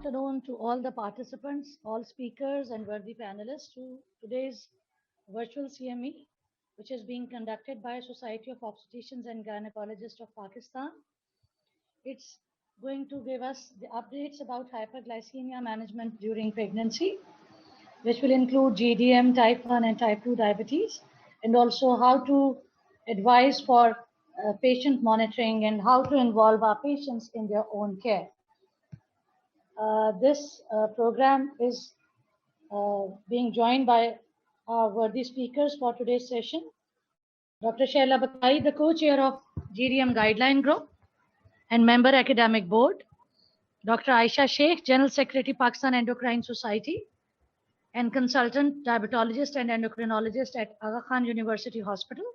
afternoon to all the participants, all speakers, and worthy panelists to today's virtual CME, which is being conducted by Society of Obstetricians and Gynecologists of Pakistan. It's going to give us the updates about hyperglycemia management during pregnancy, which will include GDM, type 1 and type 2 diabetes, and also how to advise for patient monitoring and how to involve our patients in their own care. This program is being joined by our worthy speakers for today's session. Dr. Shaila Bakai, the co-chair of GDM Guideline Group and member academic board. Dr. Aisha Sheikh, General Secretary, Pakistan Endocrine Society and consultant diabetologist and endocrinologist at Aga Khan University Hospital.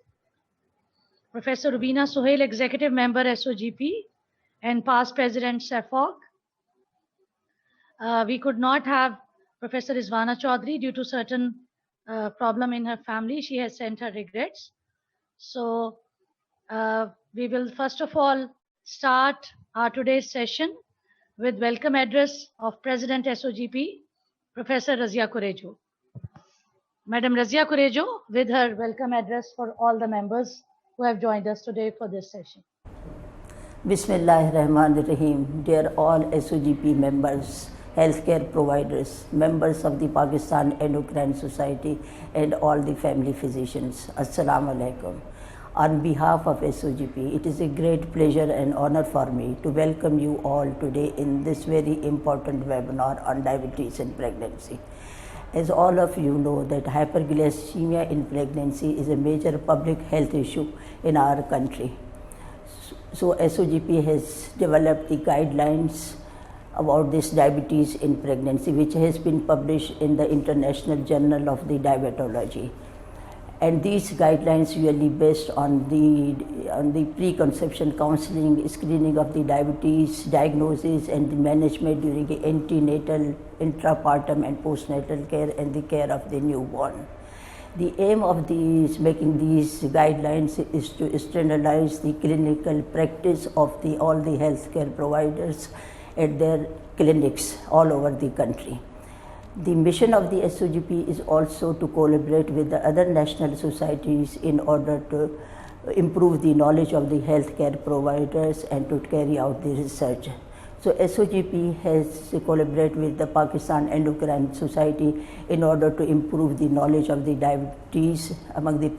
Professor Rubina Sohail, executive member, SOGP and past president, SAFOG. We could not have Professor Rizwana Chaudhary due to certain problem in her family. She has sent her regrets. So we will first of all start our today's session with welcome address of President SOGP, Professor Razia Kurejo. Madam Razia Kurejo with her welcome address for all the members who have joined us today for this session. Bismillahirrahmanirrahim. Dear all SOGP members, healthcare providers, members of the Pakistan Endocrine Society and all the family physicians. Assalamu alaikum. On behalf of SOGP, it is a great pleasure and honor for me to welcome you all today in this very important webinar on diabetes and pregnancy. As all of you know that hyperglycemia in pregnancy is a major public health issue in our country. So SOGP has developed the guidelines about this diabetes in pregnancy, which has been published in the International Journal of the Diabetology. And these guidelines really based on the preconception counseling, screening of the diabetes, diagnosis and the management during the antenatal, intrapartum and postnatal care and the care of the newborn. The aim of making these guidelines is to standardize the clinical practice of all the healthcare providers at their clinics all over the country. The mission of the SOGP is also to collaborate with the other national societies in order to improve the knowledge of the healthcare providers and to carry out the research. So SOGP has collaborated with the Pakistan Endocrine Society in order to improve the knowledge of the diabetes among the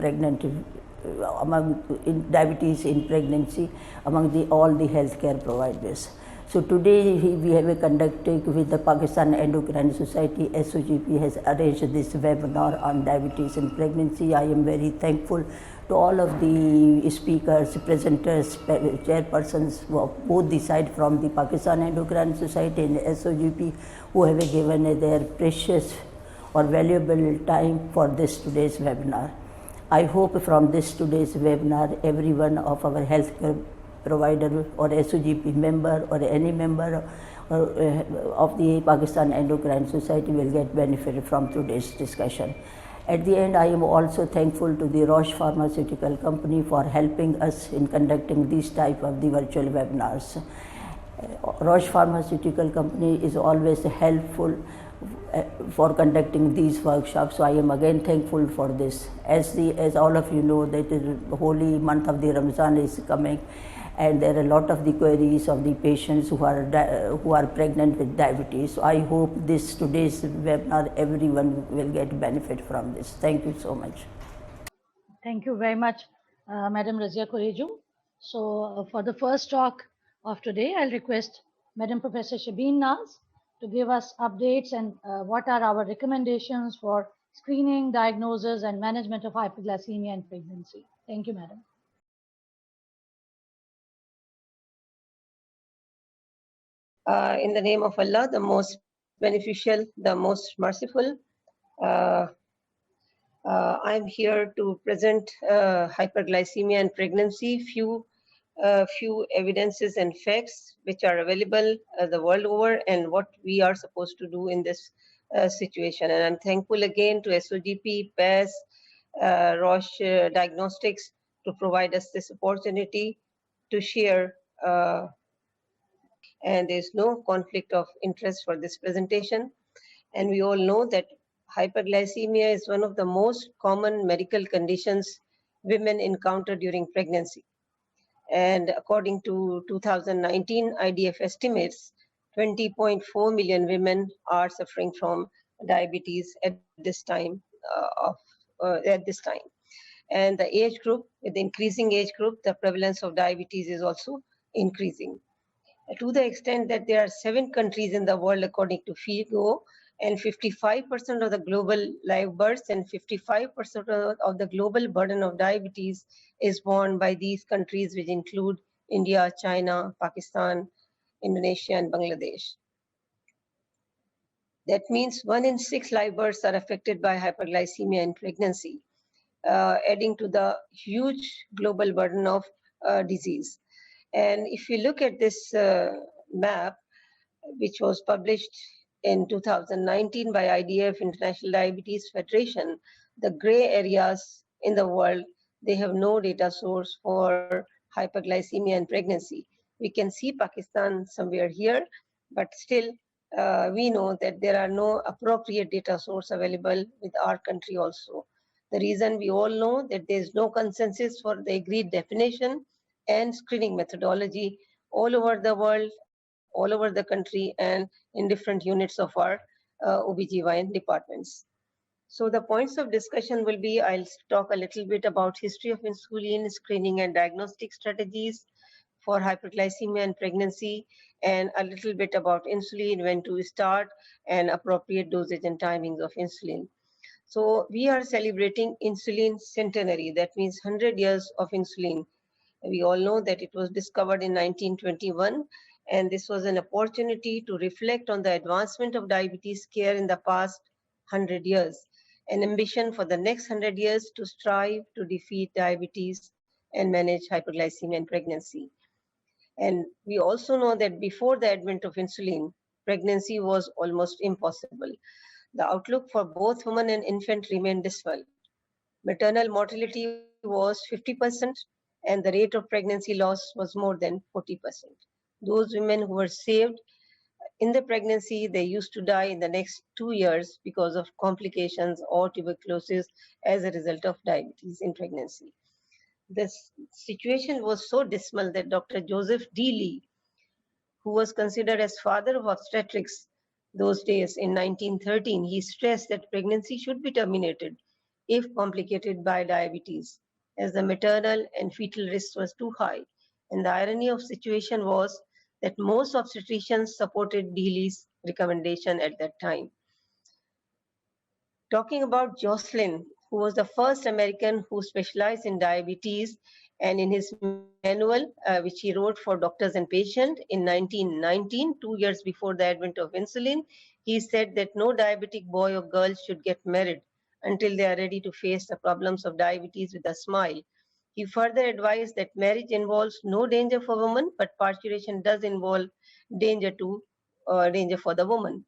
diabetes in pregnancy among all the healthcare providers. So today we have conducted with the Pakistan Endocrine Society. SOGP has arranged this webinar on diabetes in pregnancy. I am very thankful to all of the speakers, presenters, chairpersons, both the side from the Pakistan Endocrine Society and SOGP, who have given their precious or valuable time for this today's webinar. I hope from this today's webinar, every one of our healthcare provider or SOGP member or any member of the Pakistan Endocrine Society will get benefit from today's discussion. At the end, I am also thankful to the Roche Pharmaceutical Company for helping us in conducting these type of the virtual webinars. Roche Pharmaceutical Company is always helpful for conducting these workshops, so I am again thankful for this. As all of you know, that the holy month of the Ramzan is coming, and there are a lot of the queries of the patients who are pregnant with diabetes. So I hope today's webinar, everyone will get benefit from this. Thank you so much. Thank you very much, Madam Razia Kurejo. So for the first talk of today, I'll request Madam Professor Shabeen Naz to give us updates and what are our recommendations for screening, diagnosis and management of hyperglycemia in pregnancy. Thank you, Madam. In the name of Allah, the most beneficial, the most merciful, I'm here to present hyperglycemia and pregnancy, few evidences and facts which are available the world over and what we are supposed to do in this situation. And I'm thankful again to SOGP, PAS, Roche Diagnostics to provide us this opportunity to share and there's no conflict of interest for this presentation. And we all know that hyperglycemia is one of the most common medical conditions women encounter during pregnancy. And according to 2019 IDF estimates, 20.4 million women are suffering from diabetes at this time. And the age group, with the increasing age group, the prevalence of diabetes is also increasing, to the extent that there are 7 countries in the world, according to FIGO, and 55% of the global live births and 55% of the global burden of diabetes is borne by these countries, which include India, China, Pakistan, Indonesia, and Bangladesh. That means 1 in 6 live births are affected by hyperglycemia in pregnancy, adding to the huge global burden of disease. And if you look at this map, which was published in 2019 by IDF, International Diabetes Federation, the gray areas in the world, they have no data source for hyperglycemia in pregnancy. We can see Pakistan somewhere here, but still we know that there are no appropriate data source available with our country also. The reason we all know that there is no consensus for the agreed definition and screening methodology all over the world, all over the country, and in different units of our OBGYN departments. So the points of discussion will be, I'll talk a little bit about history of insulin, screening and diagnostic strategies for hyperglycemia and pregnancy, and a little bit about insulin, when to start, and appropriate dosage and timings of insulin. So we are celebrating insulin centenary, that means 100 years of insulin. We all know that it was discovered in 1921, and this was an opportunity to reflect on the advancement of diabetes care in the past 100 years, an ambition for the next 100 years to strive to defeat diabetes and manage hyperglycemia in pregnancy. And we also know that before the advent of insulin, pregnancy was almost impossible. The outlook for both woman and infant remained dismal. Maternal mortality was 50%, and the rate of pregnancy loss was more than 40%. Those women who were saved in the pregnancy, they used to die in the next 2 years because of complications or tuberculosis as a result of diabetes in pregnancy. This situation was so dismal that Dr. Joseph D. Lee, who was considered as father of obstetrics those days in 1913, he stressed that pregnancy should be terminated if complicated by diabetes, as the maternal and fetal risk was too high. And the irony of the situation was that most obstetricians supported D. Lee's recommendation at that time. Talking about Jocelyn, who was the first American who specialized in diabetes, and in his manual, which he wrote for doctors and patients in 1919, 2 years before the advent of insulin, he said that no diabetic boy or girl should get married until they are ready to face the problems of diabetes with a smile. He further advised that marriage involves no danger for women, but parturition does involve danger for the woman.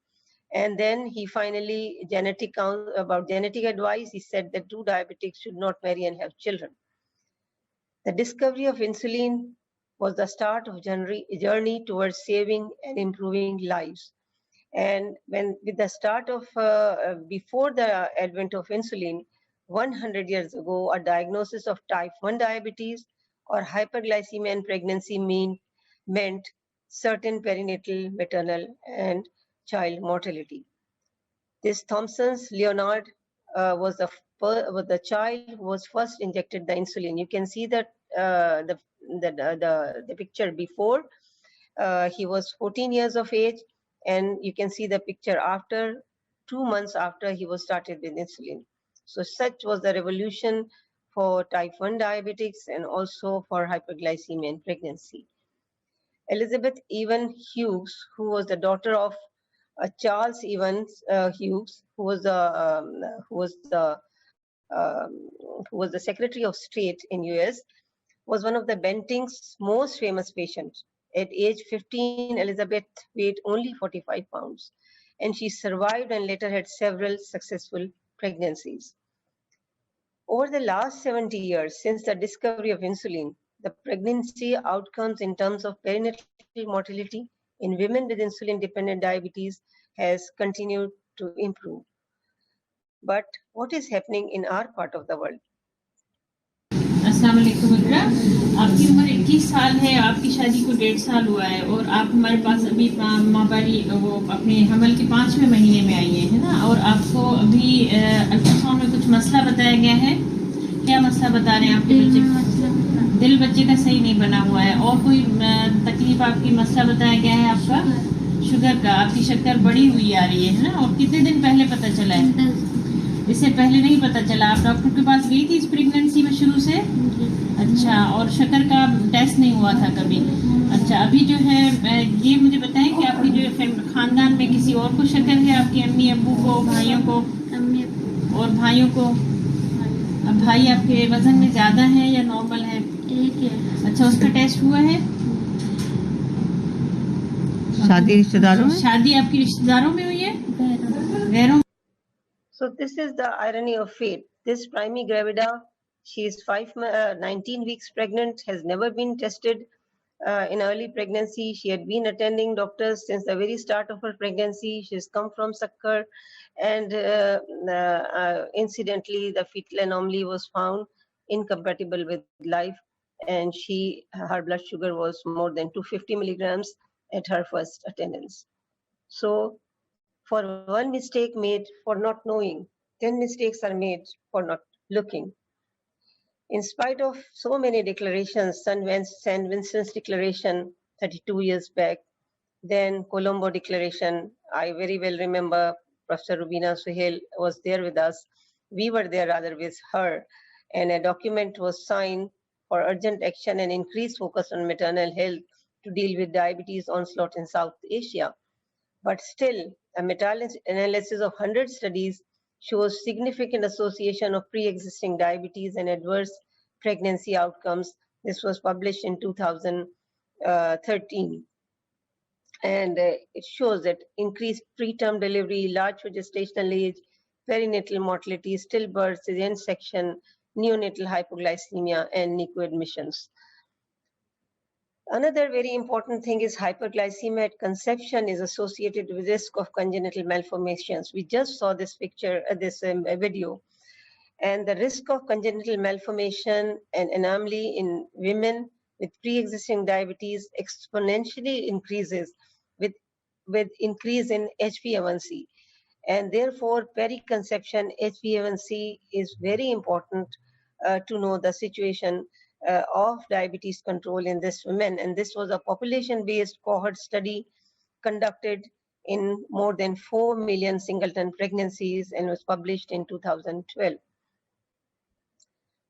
And then he finally, about genetic advice, he said that two diabetics should not marry and have children. The discovery of insulin was the start of journey towards saving and improving lives. And with the start of, before the advent of insulin, 100 years ago, a diagnosis of type 1 diabetes or hyperglycemia in pregnancy meant certain perinatal, maternal, and child mortality. This Thompson's Leonard was the child who was first injected the insulin. You can see that the picture before. He was 14 years of age, and you can see the picture after, 2 months after he was started with insulin. So such was the revolution for type 1 diabetics and also for hyperglycemia in pregnancy. Elizabeth Evan Hughes, who was the daughter of Charles Evans Hughes, who was the Secretary of State in US, was one of the Bentinck's most famous patients. At age 15, Elizabeth weighed only 45 pounds, and she survived and later had several successful pregnancies. Over the last 70 years, since the discovery of insulin, the pregnancy outcomes in terms of perinatal mortality in women with insulin-dependent diabetes has continued to improve. But what is happening in our part of the world? अस्सलाम वालेकुम इकरा, आपकी उम्र 21 साल है, आपकी शादी को 1.5 साल हुआ है और आप हमारे पास अभी माहवारी वो अपने हमल के 5वें महीने में आई है ना, और आपको अभी अल्ट्रासाउंड में कुछ मसला बताया गया है। क्या मसला बता रहे हैं आपके बच्चे? दिल बच्चे का सही नहीं बना हुआ है। और कोई तकलीफ आपकी मसला बताया गया है आपका? शुगर का, आपकी शक्कर बढ़ी हुई आ रही है ना, और कितने दिन पहले पता चला है? इससे पहले नहीं पता चला। आप डॉक्टर के पास गई थी इस प्रेगनेंसी में शुरू से? अच्छा, और शक्कर का टेस्ट नहीं हुआ था कभी? अच्छा, अभी जो है ये मुझे बताएं कि आपकी जो खानदान में किसी और को शक्कर है? आपकी अम्मी अब्बू को, भाइयों को? और भाइयों को? अब भाई आपके वजन में ज्यादा है या नॉर्मल है? अच्छा, उसका टेस्ट हुआ है? शादी रिश्तेदारों में? शादी आपकी रिश्तेदारों में हुई है? गैरों? So this is the irony of fate. This primea gravida, she is 19 weeks pregnant, has never been tested in early pregnancy. She had been attending doctors since the very start of her pregnancy. She has come from Sakkar, and incidentally, the fetal anomaly was found incompatible with life, and her blood sugar was more than 250 milligrams at her first attendance. So for one mistake made for not knowing, 10 mistakes are made for not looking. In spite of so many declarations, St. Vincent's Declaration 32 years back, then Colombo Declaration, I very well remember Professor Rubina Suhail was there with us. We were there rather with her, and a document was signed for urgent action and increased focus on maternal health to deal with diabetes onslaught in South Asia. But still, a meta-analysis of 100 studies shows significant association of pre-existing diabetes and adverse pregnancy outcomes. This was published in 2013. And it shows that increased preterm delivery, large gestational age, perinatal mortality, stillbirths, cesarean section, neonatal hypoglycemia, and NICU admissions. Another very important thing is hyperglycemia at conception is associated with risk of congenital malformations. We just saw this picture, this video, and the risk of congenital malformation and anomaly in women with pre-existing diabetes exponentially increases with increase in HbA1c. And therefore, periconception HbA1c is very important to know the situation of diabetes control in this women. And this was a population-based cohort study conducted in more than 4 million singleton pregnancies and was published in 2012.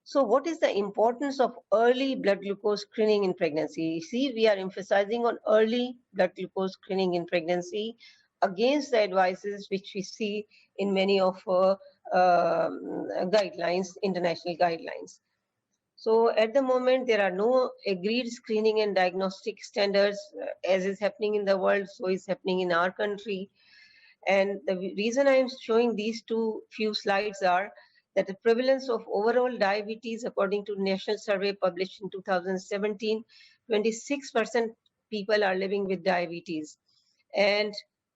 So what is the importance of early blood glucose screening in pregnancy? You see, we are emphasizing on early blood glucose screening in pregnancy against the advices which we see in many of guidelines, international guidelines. So at the moment, there are no agreed screening and diagnostic standards as is happening in the world, so is happening in our country. And the reason I am showing these few slides are that the prevalence of overall diabetes, according to national survey published in 2017, 26% people are living with diabetes. And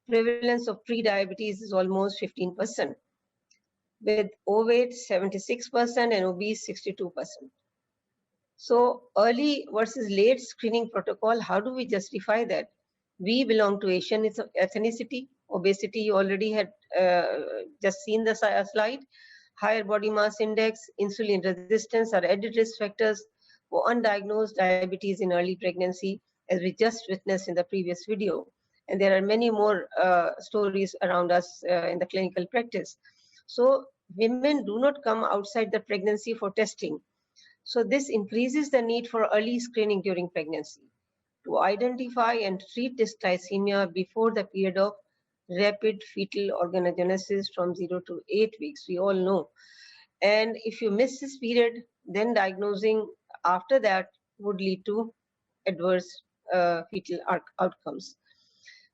prevalence of pre-diabetes is almost 15%, with overweight 76% and obese 62%. So early versus late screening protocol, how do we justify that? We belong to Asian ethnicity. Obesity, you already had just seen the slide. Higher body mass index, insulin resistance are added risk factors for undiagnosed diabetes in early pregnancy, as we just witnessed in the previous video. And there are many more stories around us in the clinical practice. So women do not come outside the pregnancy for testing. So this increases the need for early screening during pregnancy to identify and treat dysglycemia before the period of rapid fetal organogenesis from 0 to 8 weeks, we all know. And if you miss this period, then diagnosing after that would lead to adverse fetal outcomes.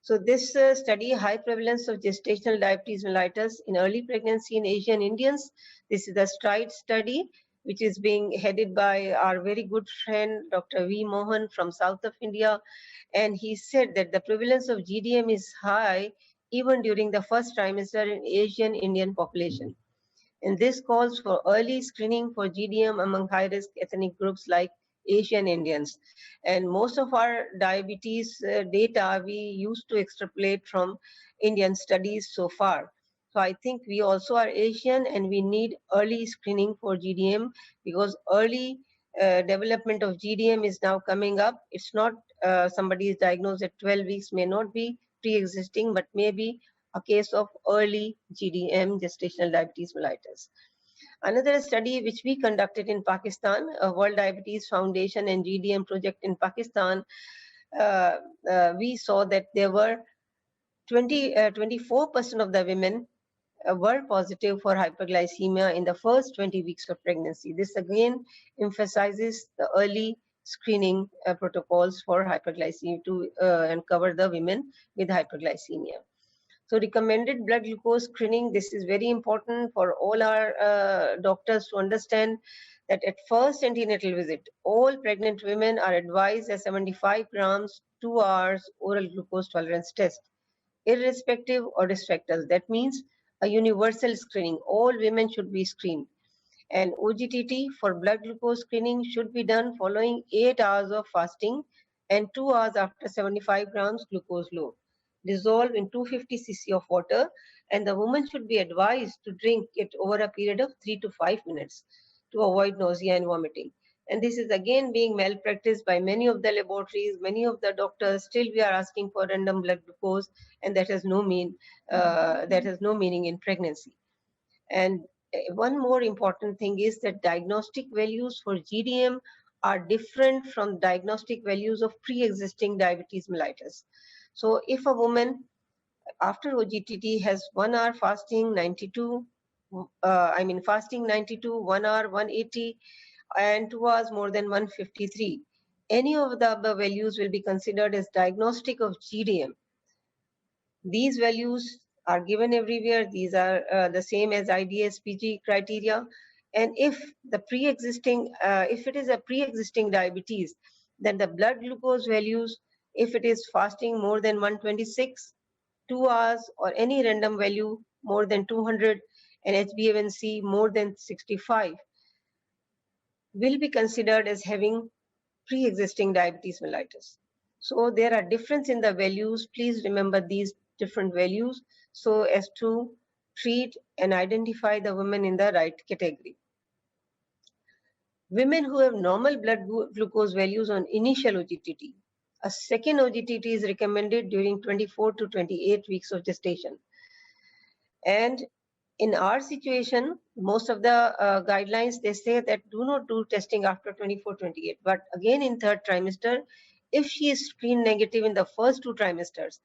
So this study, high prevalence of gestational diabetes mellitus in early pregnancy in Asian Indians, this is the STRIDE study, which is being headed by our very good friend, Dr. V. Mohan from South of India. And he said that the prevalence of GDM is high even during the first trimester in Asian Indian population. And this calls for early screening for GDM among high-risk ethnic groups like Asian Indians. And most of our diabetes data we used to extrapolate from Indian studies so far. So I think we also are Asian and we need early screening for GDM, because early development of GDM is now coming up. It's not somebody is diagnosed at 12 weeks, may not be pre-existing, but maybe a case of early GDM, gestational diabetes mellitus. Another study which we conducted in Pakistan, World Diabetes Foundation and GDM project in Pakistan, we saw that there were 24% of the women were positive for hyperglycemia in the first 20 weeks of pregnancy. This again emphasizes the early screening protocols for hyperglycemia to uncover the women with hyperglycemia. So recommended blood glucose screening, this is very important for all our doctors to understand that at first antenatal visit, all pregnant women are advised a 75 grams, 2 hours oral glucose tolerance test, irrespective of risk factors. That means a universal screening. All women should be screened. And OGTT for blood glucose screening should be done following 8 hours of fasting and 2 hours after 75 grams glucose low. Dissolve in 250 cc of water, and the woman should be advised to drink it over a period of 3 to 5 minutes to avoid nausea and vomiting. And this is again being malpracticed by many of the laboratories, many of the doctors. Still we are asking for random blood glucose, and that has no meaning in pregnancy. And one more important thing is that diagnostic values for GDM are different from diagnostic values of pre-existing diabetes mellitus. So if a woman after OGTT has 1 hour fasting, 92, fasting 92, 1 hour 180, and 2 hours more than 153, any of the above values will be considered as diagnostic of GDM. These values are given everywhere. These are the same as IDS-PG criteria. And if it is a pre-existing diabetes, then the blood glucose values, if it is fasting more than 126, 2 hours, or any random value more than 200, and HbA1c more than 65, will be considered as having pre-existing diabetes mellitus. So there are differences in the values. Please remember these different values so as to treat and identify the women in the right category. Women who have normal blood glucose values on initial OGTT, a second OGTT is recommended during 24 to 28 weeks of gestation. And in our situation, most of the guidelines, they say that do not do testing after 24, 28. But again, in third trimester, if she is screen negative in the first 2 trimesters,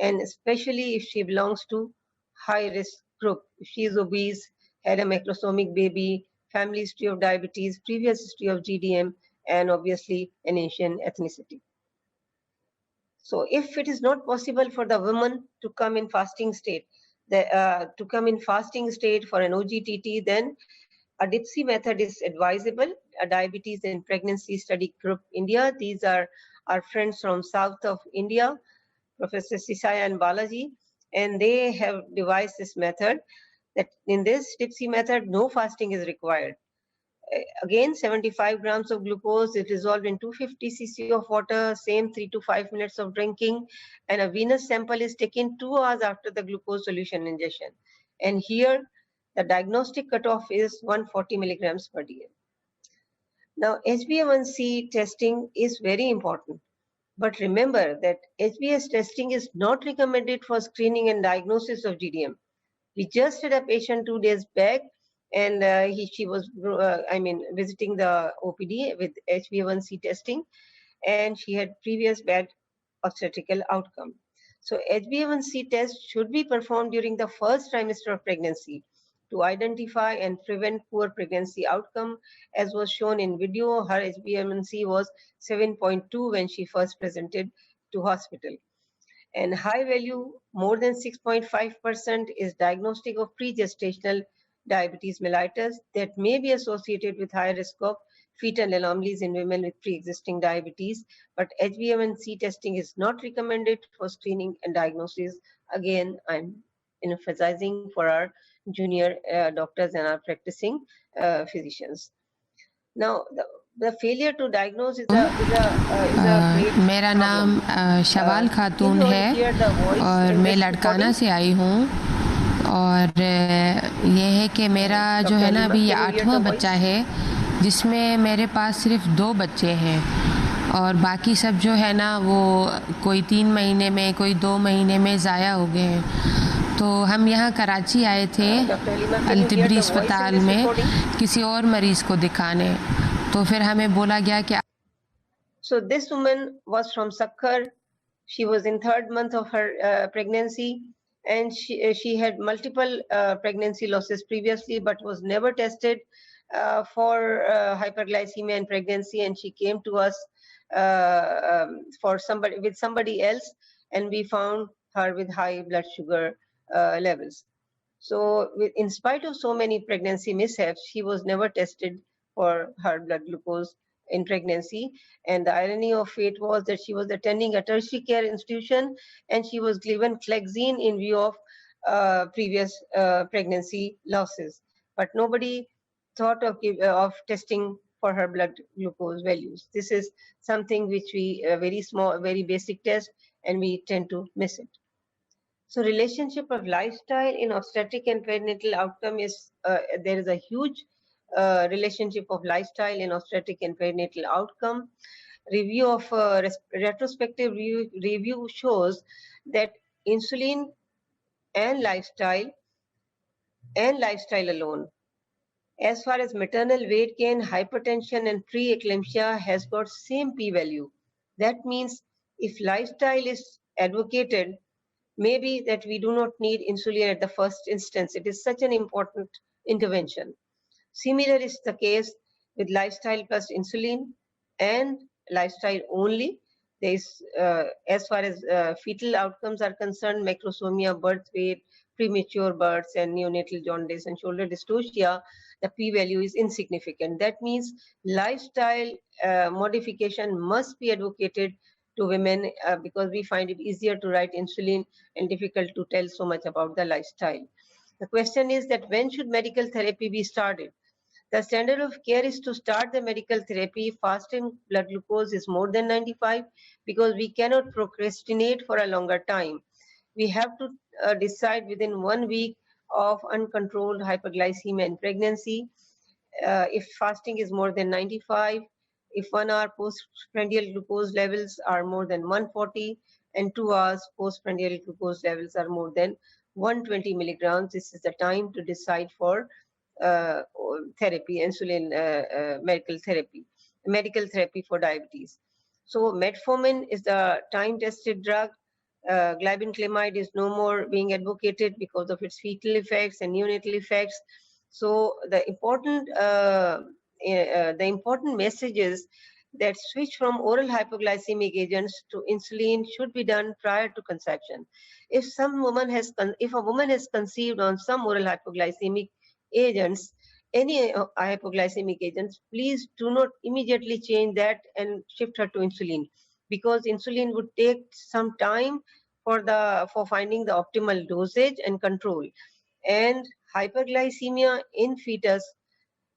and especially if she belongs to high risk group, if she is obese, had a macrosomic baby, family history of diabetes, previous history of GDM, and obviously an Asian ethnicity. So if it is not possible for the woman to come in fasting state, for an OGTT, then a DIPSI method is advisable, a Diabetes and Pregnancy Study Group India. These are our friends from south of India, Professor Sisaya and Balaji, and they have devised this method that in this DIPSI method, no fasting is required. Again, 75 grams of glucose is dissolved in 250 cc of water, same 3 to 5 minutes of drinking, and a venous sample is taken 2 hours after the glucose solution ingestion. And here, the diagnostic cutoff is 140 milligrams per dm. Now, HbA1c testing is very important. But remember that HbS testing is not recommended for screening and diagnosis of GDM. We just had a patient 2 days back, and she was visiting the OPD with HbA1c testing, and she had previous bad obstetrical outcome. So HbA1c test should be performed during the first trimester of pregnancy to identify and prevent poor pregnancy outcome. As was shown in video, her HbA1c was 7.2 when she first presented to hospital. And high value, more than 6.5%, is diagnostic of pre-gestational diabetes mellitus that may be associated with higher risk of fetal anomalies in women with pre-existing diabetes, but HbA1c testing is not recommended for screening and diagnosis. Again, I'm emphasizing for our junior doctors and our practicing physicians. Now, the failure to diagnose is a great मेरा नाम शवाल खातून है और मैं लड़काना से आई हूँ और ये है कि मेरा जो है ना अभी ये 8वां बच्चा है जिसमें मेरे पास सिर्फ 2 बच्चे हैं और बाकी सब जो है ना वो कोई 3 महीने में कोई 2 महीने में ज़ाया हो गए हैं। तो हम यहाँ कराची आए थे अल-तिबरी अस्पताल में किसी और मरीज़ को दिखाने, तो फिर हमें बोला गया कि So this woman was from Sakkar. She was in 3rd month of her pregnancy, and she had multiple pregnancy losses previously, but was never tested for hyperglycemia in pregnancy. And she came to us for somebody else, and we found her with high blood sugar levels. So in spite of so many pregnancy mishaps, she was never tested for her blood glucose in pregnancy. And the irony of fate was that she was attending a tertiary care institution and she was given Clexine in view of previous pregnancy losses. But nobody thought of testing for her blood glucose values. This is something which we, very small, very basic test, and we tend to miss it. So relationship of lifestyle in obstetric and perinatal outcome is, there is a huge relationship of lifestyle in obstetric and perinatal outcome. Review of retrospective review shows that insulin and lifestyle alone, as far as maternal weight gain, hypertension and preeclampsia has got same p-value. That means if lifestyle is advocated, maybe that we do not need insulin at the first instance. It is such an important intervention. Similar is the case with lifestyle plus insulin and lifestyle only. There is, as far as fetal outcomes are concerned, macrosomia, birth weight, premature births, and neonatal jaundice and shoulder dystocia, the p-value is insignificant. That means lifestyle modification must be advocated to women because we find it easier to write insulin and difficult to tell so much about the lifestyle. The question is that when should medical therapy be started? The standard of care is to start the medical therapy if fasting blood glucose is more than 95 because we cannot procrastinate for a longer time. We have to decide within 1 week of uncontrolled hyperglycemia in pregnancy. If fasting is more than 95, if 1 hour postprandial glucose levels are more than 140 and 2 hours postprandial glucose levels are more than 120 milligrams, this is the time to decide for therapy, insulin medical therapy for diabetes. So metformin is the time-tested drug. Glibenclamide is no more being advocated because of its fetal effects and neonatal effects. So the important message is that switch from oral hypoglycemic agents to insulin should be done prior to conception. If a woman has conceived on some oral hypoglycemic agents, any hypoglycemic agents, please do not immediately change that and shift her to insulin, because insulin would take some time for finding the optimal dosage and control. And hyperglycemia in fetus,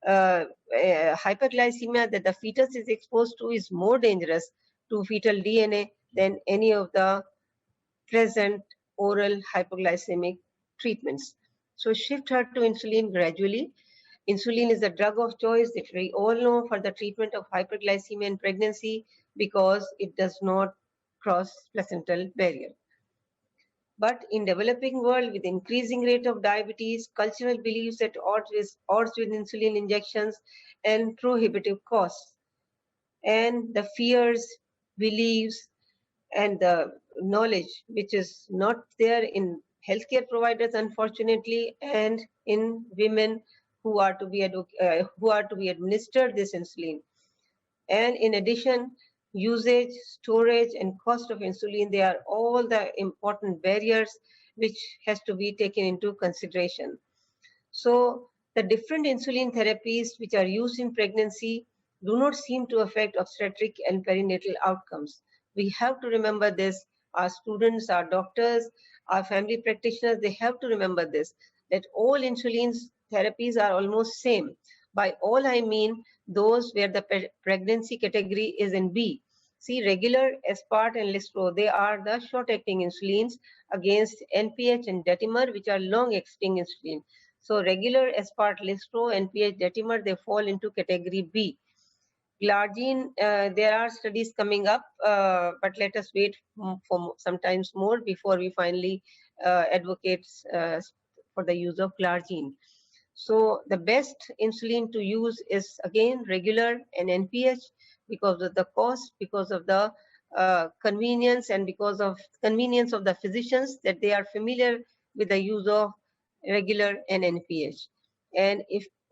hyperglycemia that the fetus is exposed to is more dangerous to fetal DNA than any of the present oral hypoglycemic treatments. So shift her to insulin gradually. Insulin is the drug of choice that we all know for the treatment of hyperglycemia in pregnancy because it does not cross placental barrier. But in developing world with increasing rate of diabetes, cultural beliefs at odds with insulin injections and prohibitive costs, and the fears, beliefs, and the knowledge which is not there in healthcare providers, unfortunately, and in women who are to be administered this insulin. And in addition, usage, storage, and cost of insulin, they are all the important barriers which has to be taken into consideration. So The different insulin therapies which are used in pregnancy do not seem to affect obstetric and perinatal outcomes. We have to remember this. Our students, our doctors, our family practitioners, they have to remember this, that all insulin therapies are almost same. By all I mean those where the pregnancy category is in B. See, regular, aspart and lispro, they are the short-acting insulins against NPH and Detimer, which are long-acting insulin. So regular, aspart, lispro, NPH, Detimer, they fall into category B. Glargine, there are studies coming up, but let us wait for sometimes more before we finally advocate for the use of glargine. So the best insulin to use is again regular and NPH because of the cost, because of the convenience, and because of convenience of the physicians that they are familiar with the use of regular and NPH.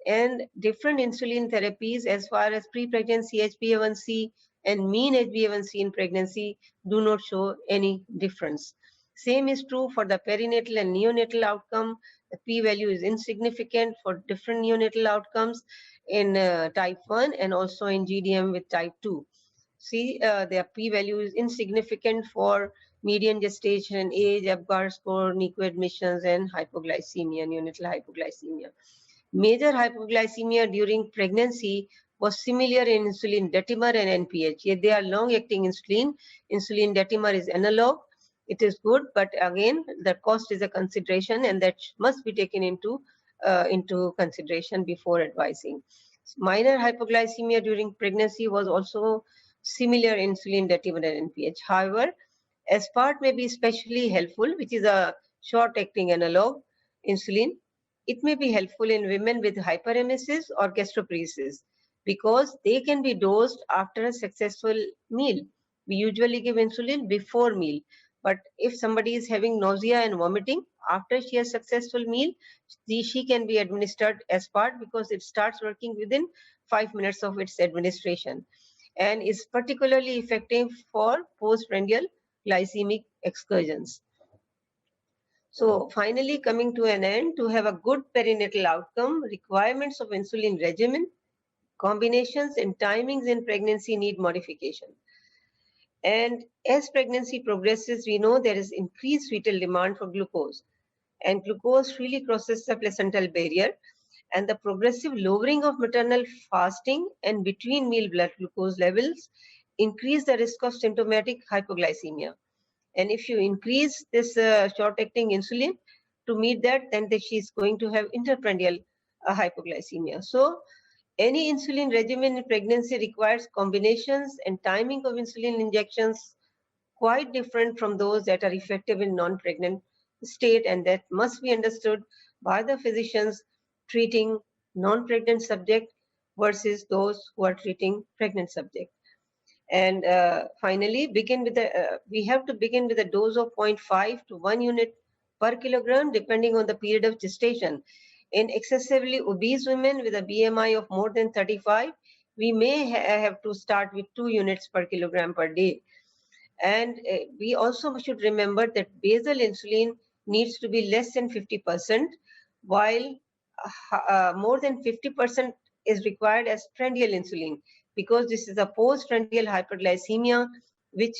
And different insulin therapies as far as pre-pregnancy HbA1c and mean HbA1c in pregnancy do not show any difference. Same is true for the perinatal and neonatal outcome. The p-value is insignificant for different neonatal outcomes in type 1 and also in GDM with type 2. See, their p-value is insignificant for median gestation age, Apgar score, NICU admissions, and hypoglycemia, neonatal hypoglycemia. Major hypoglycemia during pregnancy was similar in insulin Detimer and NPH. Yet they are long-acting insulin. Insulin Detimer is analog. It is good, but again, the cost is a consideration, and that must be taken into consideration before advising. Minor hypoglycemia during pregnancy was also similar in insulin Detimer and NPH. However, aspart may be especially helpful, which is a short-acting analog insulin. It may be helpful in women with hyperemesis or gastroparesis because they can be dosed after a successful meal. We usually give insulin before meal, but if somebody is having nausea and vomiting after she has successful meal, she can be administered aspart because it starts working within 5 minutes of its administration and is particularly effective for postprandial glycemic excursions. So finally, coming to an end, to have a good perinatal outcome, requirements of insulin regimen, combinations and timings in pregnancy need modification. And as pregnancy progresses, we know there is increased fetal demand for glucose, and glucose really crosses the placental barrier, and the progressive lowering of maternal fasting and between meal blood glucose levels increase the risk of symptomatic hypoglycemia. And if you increase this short-acting insulin to meet that, then she is going to have interprandial hypoglycemia. So any insulin regimen in pregnancy requires combinations and timing of insulin injections quite different from those that are effective in non-pregnant state, and that must be understood by the physicians treating non-pregnant subject versus those who are treating pregnant subject. And finally, we have to begin with a dose of 0.5 to 1 unit per kilogram depending on the period of gestation. In excessively obese women with a BMI of more than 35, we may have to start with 2 units per kilogram per day. And we also should remember that basal insulin needs to be less than 50%, while more than 50% is required as prandial insulin, because this is a postprandial hyperglycemia, which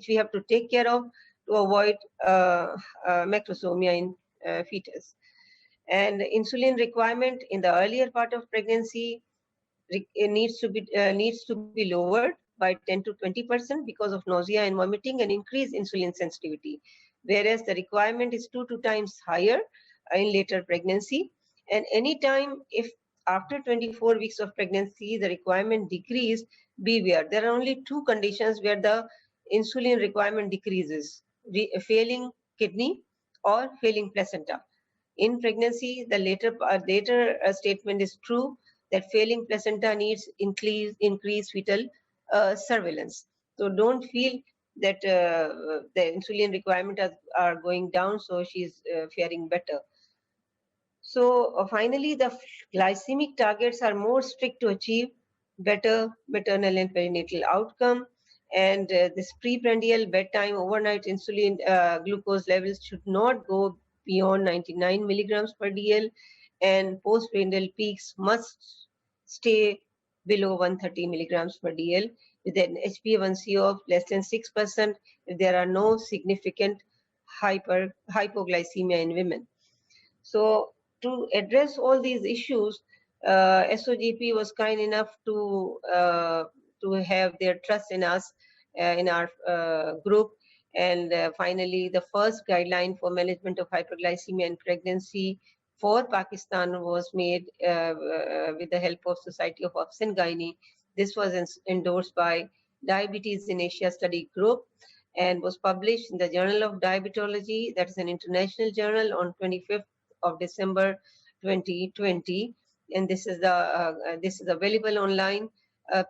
we have to take care of to avoid macrosomia in fetus. And insulin requirement in the earlier part of pregnancy needs to be lowered by 10 to 20% because of nausea and vomiting and increased insulin sensitivity, whereas the requirement is 2 times higher in later pregnancy. And anytime if after 24 weeks of pregnancy the requirement decrease, beware. There are only 2 conditions where the insulin requirement decreases: failing kidney or failing placenta. In pregnancy, the later statement is true, that failing placenta needs increased fetal surveillance. So don't feel that the insulin requirement are going down, so she's faring better. So finally, the glycemic targets are more strict to achieve better maternal and perinatal outcome. And this preprandial bedtime overnight insulin glucose levels should not go beyond 99 milligrams per DL. and postprandial peaks must stay below 130 milligrams per DL with an HbA1c of less than 6% if there are no significant hypoglycemia in women. So to address all these issues, SOGP was kind enough to have their trust in us, in our group. And finally, the first guideline for management of hyperglycemia in pregnancy for Pakistan was made with the help of Society of Obs and Gynae. This was endorsed by Diabetes in Asia Study Group and was published in the Journal of Diabetology, that is an international journal, on 25th of December 2020. And this is available online.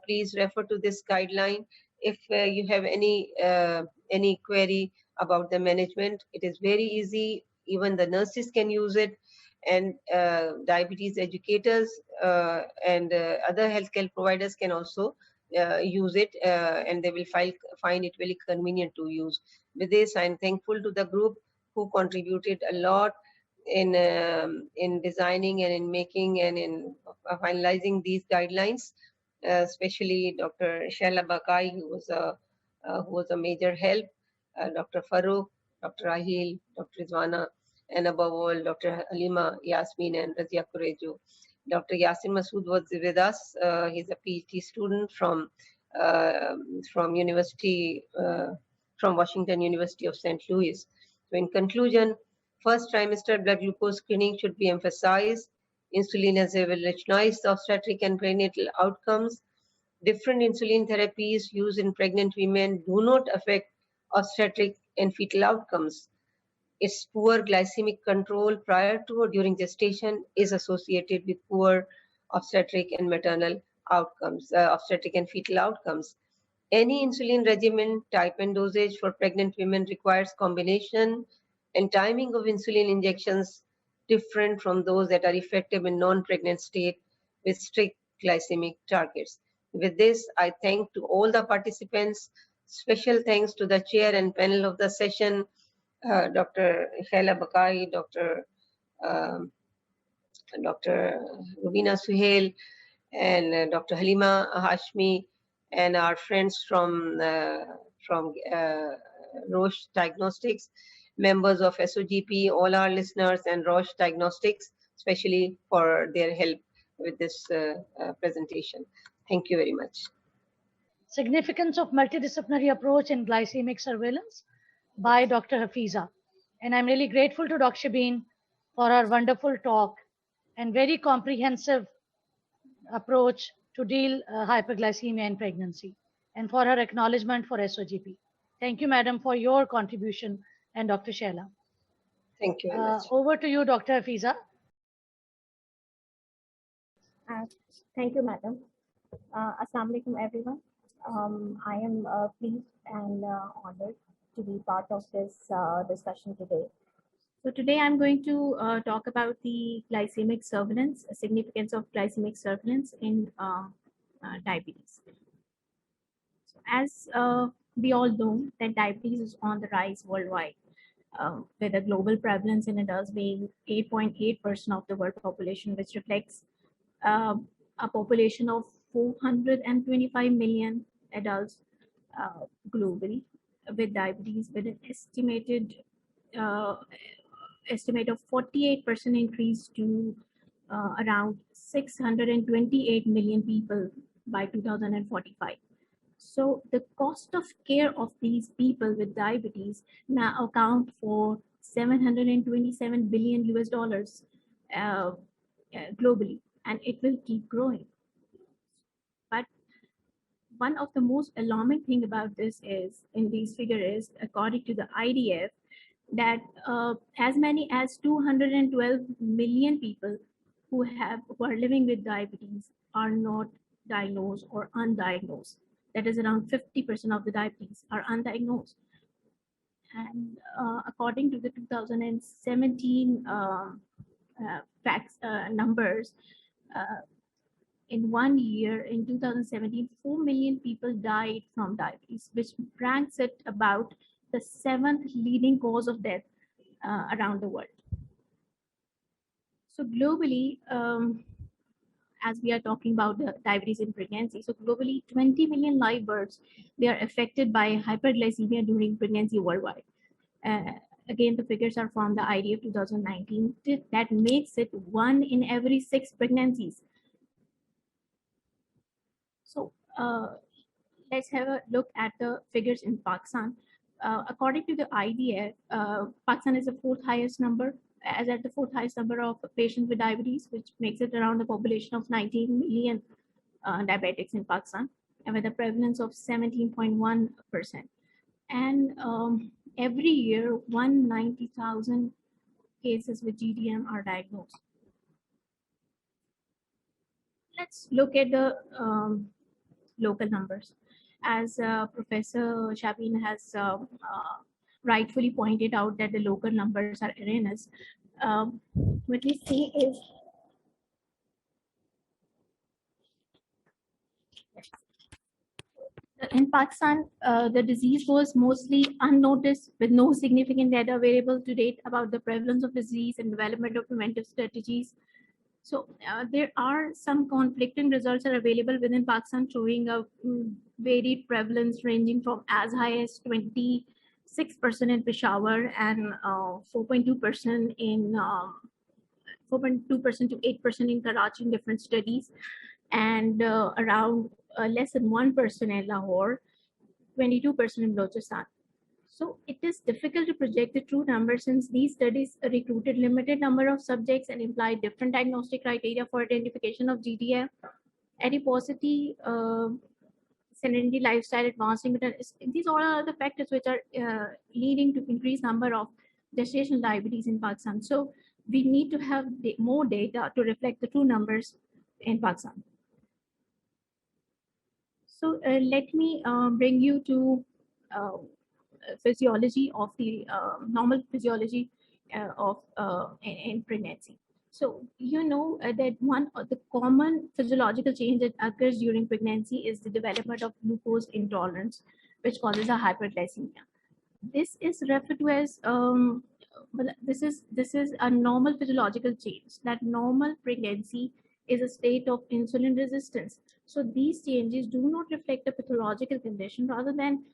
Please refer to this guideline. If you have any query about the management, it is very easy. Even the nurses can use it, and diabetes educators and other healthcare providers can also use it, and they will find it very convenient to use. With this, I'm thankful to the group who contributed a lot in designing and in making and in finalizing these guidelines, especially Dr. Shaila Bakai, who was a major help, Dr. Farooq, Dr. Ahil, Dr. Rizwana, and above all, Dr. Halima, Yasmin, and Razia Kureju. Dr. Yasin Masood was with us. He's a PhD student from Washington University of St. Louis. So in conclusion, first trimester blood glucose screening should be emphasized. Insulin has revolutionized obstetric and prenatal outcomes. Different insulin therapies used in pregnant women do not affect obstetric and fetal outcomes. Its poor glycemic control prior to or during gestation is associated with poor obstetric and maternal outcomes, obstetric and fetal outcomes. Any insulin regimen, type and dosage for pregnant women requires combination and timing of insulin injections different from those that are effective in non-pregnant state with strict glycemic targets. With this, I thank to all the participants. Special thanks to the chair and panel of the session, Dr. Shaila Bakai, Dr. Rubina Suhail, and Dr. Halima Hashmi, and our friends from Roche Diagnostics, members of SOGP, all our listeners, and Roche Diagnostics, especially for their help with this presentation. Thank you very much. Significance of multidisciplinary approach in glycemic surveillance by Dr. Hafiza. And I'm really grateful to Dr. Shabeen for her wonderful talk and very comprehensive approach to deal hyperglycemia in pregnancy, and for her acknowledgement for SOGP. Thank you, madam, for your contribution, and Dr. Shaila. Thank you very much. Over to you, Dr. Hafiza. Thank you, madam. Assalamu alaikum, everyone. I am pleased and honored to be part of this discussion today. So today I'm going to talk about the glycemic surveillance, significance of glycemic surveillance in diabetes. So as we all know that diabetes is on the rise worldwide, with a global prevalence in adults being 8.8% of the world population, which reflects a population of 425 million adults globally with diabetes, with an estimate of 48% increase to around 628 million people by 2045. So the cost of care of these people with diabetes now account for $727 billion globally, and it will keep growing. But one of the most alarming thing about this is, in these figures, according to the IDF, that as many as 212 million people who are living with diabetes are not diagnosed or undiagnosed. That is around 50% of the diabetes are undiagnosed. And according to the 2017 facts numbers, in 1 year, in 2017, 4 million people died from diabetes, which ranks it about the 7th leading cause of death around the world. So globally, as we are talking about the diabetes in pregnancy, so globally 20 million live births, they are affected by hyperglycemia during pregnancy worldwide. Again, the figures are from the IDF 2019. That makes it 1 in every 6 pregnancies. So let's have a look at the figures in Pakistan. According to the IDF, Pakistan is the fourth highest number of patients with diabetes, which makes it around the population of 19 million diabetics in Pakistan, and with a prevalence of 17.1%. And every year, 190,000 cases with GDM are diagnosed. Let's look at the local numbers. As Professor Shabin has rightfully pointed out that the local numbers are erroneous. What we see is in Pakistan, the disease was mostly unnoticed with no significant data available to date about the prevalence of disease and development of preventive strategies. So there are some conflicting results are available within Pakistan showing a varied prevalence ranging from as high as 26% in Peshawar and 4.2% in 4.2% to 8% in Karachi in different studies, and around less than 1% in Lahore, 22% in Balochistan. So it is difficult to project the true numbers since these studies recruited limited number of subjects and implied different diagnostic criteria for identification of GDM, adiposity, sedentary lifestyle, advanced immunity. These all are the factors which are leading to increased number of gestational diabetes in Pakistan. So we need to have more data to reflect the true numbers in Pakistan. So let me bring you to physiology of the normal physiology of in pregnancy. So you know that one of the common physiological change that occurs during pregnancy is the development of glucose intolerance, which causes a hyperglycemia. This is referred to as this is a normal physiological change. That normal pregnancy is a state of insulin resistance. So these changes do not reflect a pathological condition, rather than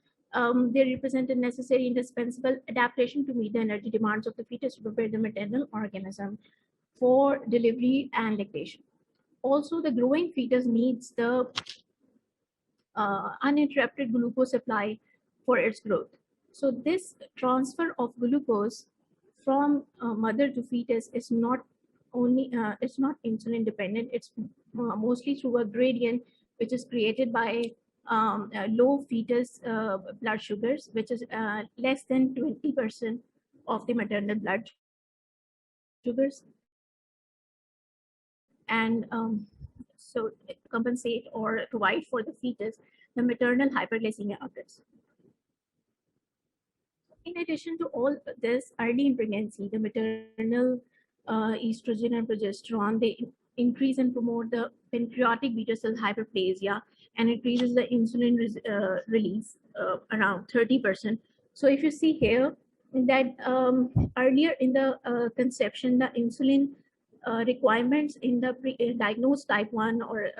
they represent a necessary, indispensable adaptation to meet the energy demands of the fetus to prepare the maternal organism for delivery and lactation. Also, the growing fetus needs the uninterrupted glucose supply for its growth. So this transfer of glucose from mother to fetus is not only it's not insulin dependent. It's mostly through a gradient which is created by low fetus blood sugars, which is less than 20% of the maternal blood sugars, and so compensate or provide for the fetus, the maternal hyperglycemia occurs. In addition to all this, early in pregnancy, the maternal estrogen and progesterone, they increase and promote the pancreatic beta cell hyperplasia and increases the insulin release around 30%. So if you see here that earlier in the conception, the insulin requirements in the diagnosed type 1 or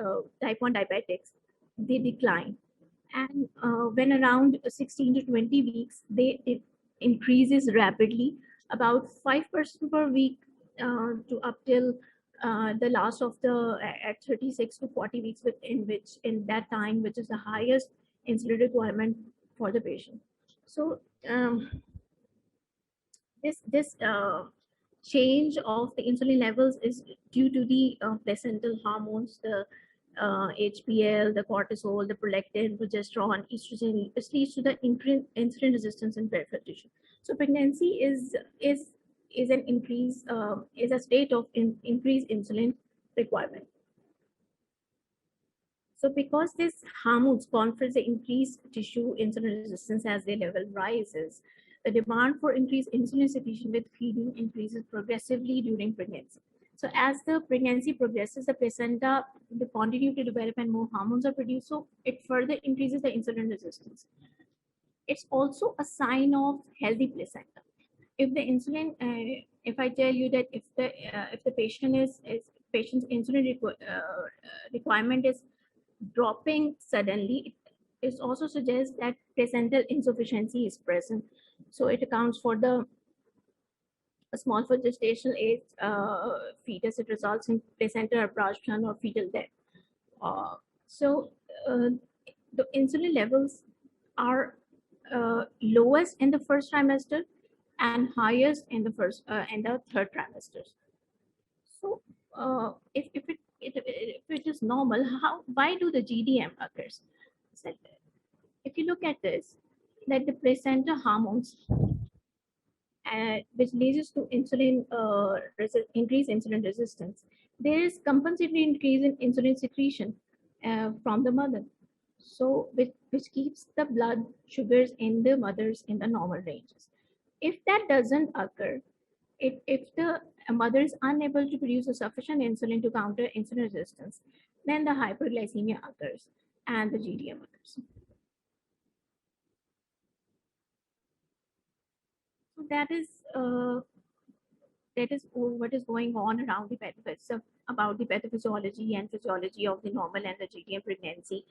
type 1 diabetics, they decline. And when around 16 to 20 weeks, it increases rapidly, about 5% per week to up till the last of the at 36 to 40 weeks, in that time, which is the highest insulin requirement for the patient. So this change of the insulin levels is due to the placental hormones, the HPL, the cortisol, the prolactin, progesterone, estrogen. This leads to the insulin resistance in peripheral tissue. So pregnancy is an increase, is a state of increased insulin requirement. So because this hormones confers the increased tissue insulin resistance as their level rises, the demand for increased insulin secretion with feeding increases progressively during pregnancy. So as the pregnancy progresses, the placenta will continue to develop and more hormones are produced, so it further increases the insulin resistance. It's also a sign of healthy placenta. If the insulin if I tell you that if the patient's insulin requirement is dropping suddenly, it also suggests that placental insufficiency is present. So it accounts for the small for gestational age fetus. It results in placental abrasion or fetal death. So the insulin levels are lowest in the first trimester and highest in the third trimester. So if it is normal, why do the GDM occurs? So if you look at this, that the placenta hormones, which leads to insulin increased insulin resistance, there is compensatory increase in insulin secretion from the mother, so which keeps the blood sugars in the mothers in the normal ranges. If that doesn't occur, if the mother is unable to produce a sufficient insulin to counter insulin resistance, then the hyperglycemia occurs and the GDM occurs. So that is what is going on around the about the pathophysiology and physiology of the normal and the GDM pregnancy.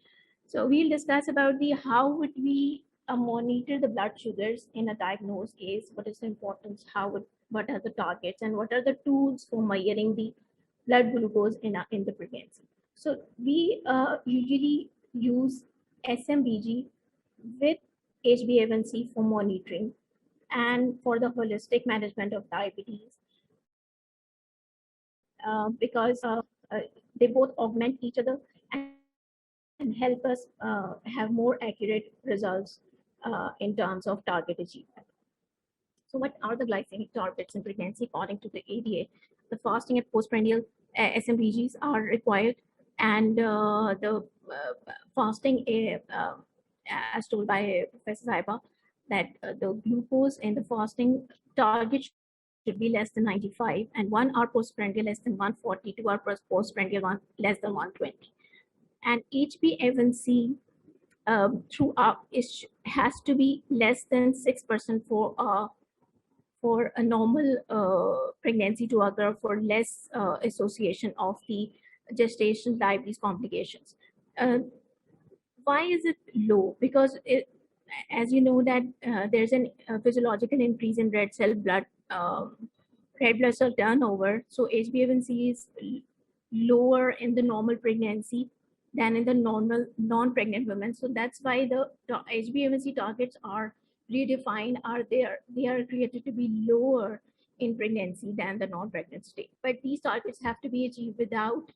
So we'll discuss about the how would we monitor the blood sugars in a diagnosed case, what is the importance, what are the targets, and what are the tools for measuring the blood glucose in the pregnancy. So we usually use SMBG with HbA1c for monitoring and for the holistic management of diabetes, because they both augment each other and help us have more accurate results in terms of target achievement. So what are the glycemic targets in pregnancy according to the ADA? The fasting and postprandial SMBGs are required, and the fasting, as told by Professor Saiba, that the glucose in the fasting target should be less than 95, and 1 hour postprandial less than 140, 2 hour postprandial less than 120. And HbA1c throughout has to be less than 6% for a normal pregnancy to occur, for less association of the gestational diabetes complications. Why is it low? Because as you know that there's a physiological increase in red blood cell turnover. So HbA1c is lower in the normal pregnancy than in the normal non-pregnant women. So that's why the HbA1c targets are redefined, they are created to be lower in pregnancy than the non-pregnant state. But these targets have to be achieved without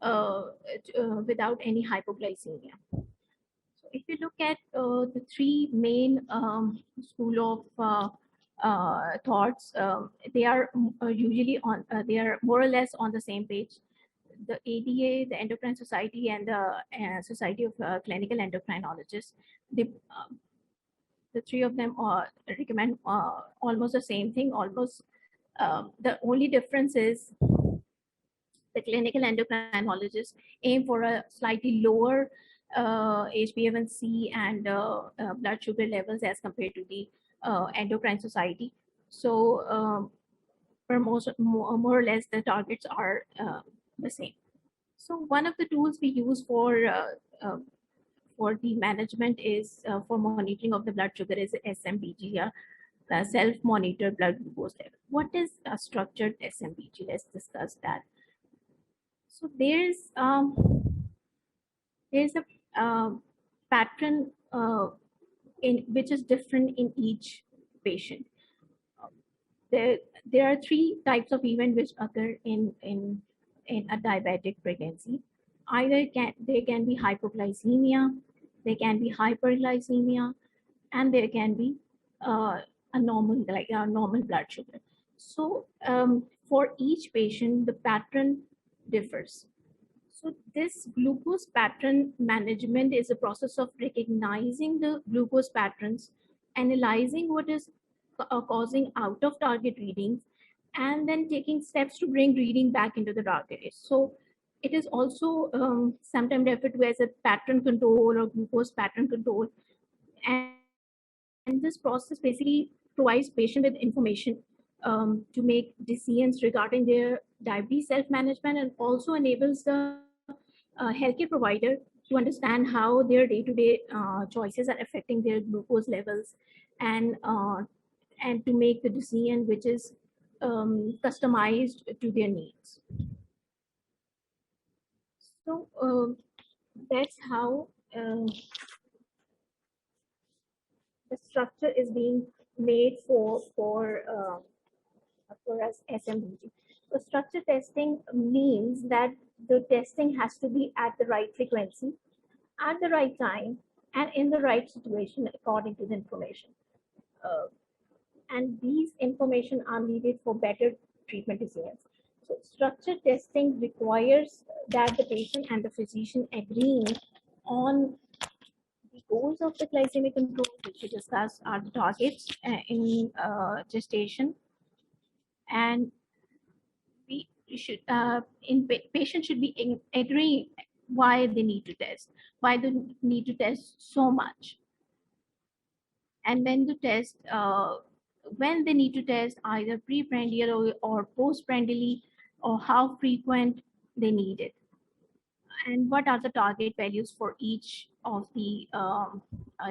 any hypoglycemia. So if you look at the three main school of thoughts, they are usually they are more or less on the same page. The ADA, the Endocrine Society, and the Society of Clinical Endocrinologists, the three of them recommend almost the same thing. Almost the only difference is the clinical endocrinologists aim for a slightly lower HbA1c and blood sugar levels as compared to the Endocrine Society. So for more or less the targets are the same. So one of the tools we use for the management is for monitoring of the blood sugar is SMBG, self-monitor blood glucose level. What is a structured SMBG? Let's discuss that. So there's a pattern in which is different in each patient. There are three types of events which occur in a diabetic pregnancy. Either there can be hypoglycemia, there can be hyperglycemia, and there can be a normal blood sugar. So for each patient, the pattern differs. So this glucose pattern management is a process of recognizing the glucose patterns, analyzing what is causing out of target readings, and then taking steps to bring reading back into the target range. So it is also sometimes referred to as a pattern control or glucose pattern control. And this process basically provides patient with information to make decisions regarding their diabetes self-management, and also enables the healthcare provider to understand how their day-to-day choices are affecting their glucose levels, and to make the decision which is customized to their needs. So that's how the structure is being made for us SMBG. So structure testing means that the testing has to be at the right frequency, at the right time, and in the right situation according to the information. And these information are needed for better treatment decisions. So structure testing requires that the patient and the physician agree on the goals of the glycemic control, which we discussed are the targets in gestation, and we should patient should be agree why they need to test, why they need to test so much, and when to test, when they need to test either preprandial or postprandially, or how frequent they need it, and what are the target values for each of the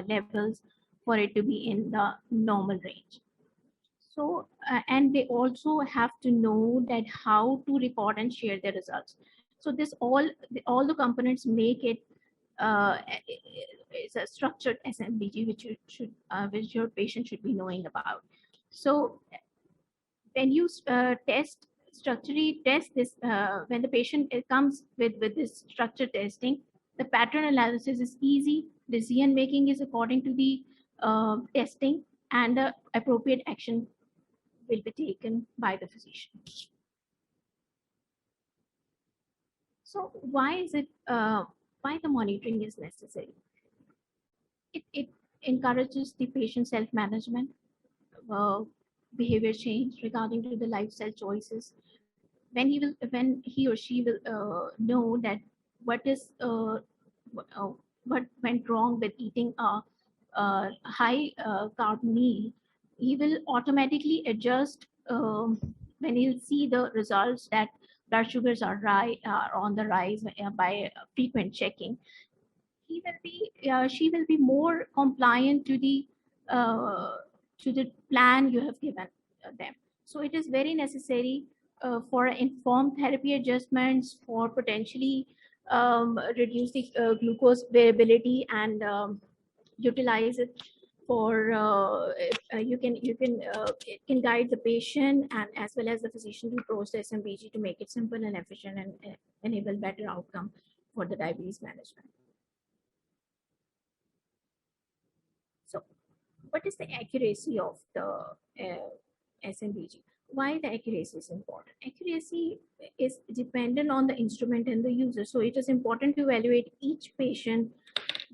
levels for it to be in the normal range. So, and they also have to know that how to report and share their results. So this all the components make it is a structured SMBG, which you should, which your patient should be knowing about. So when you structurally test this, when the patient comes with this structured testing, the pattern analysis is easy. Decision making is according to the testing, and the appropriate action will be taken by the physician. So why is it, why the monitoring is necessary? It encourages the patient self-management, behavior change regarding to the lifestyle choices. When he or she will know that what is what went wrong with eating a high carb meal, he will automatically adjust when he'll see the results that blood sugars are on the rise by frequent checking. He will be she will be more compliant to the plan you have given them. So it is very necessary for informed therapy adjustments, for potentially reduce the glucose variability, and utilize it for it can guide the patient and as well as the physician to process SMBG to make it simple and efficient, and enable better outcome for the diabetes management. So what is the accuracy of the SMBG? Why the accuracy is important? Accuracy is dependent on the instrument and the user. So it is important to evaluate each patient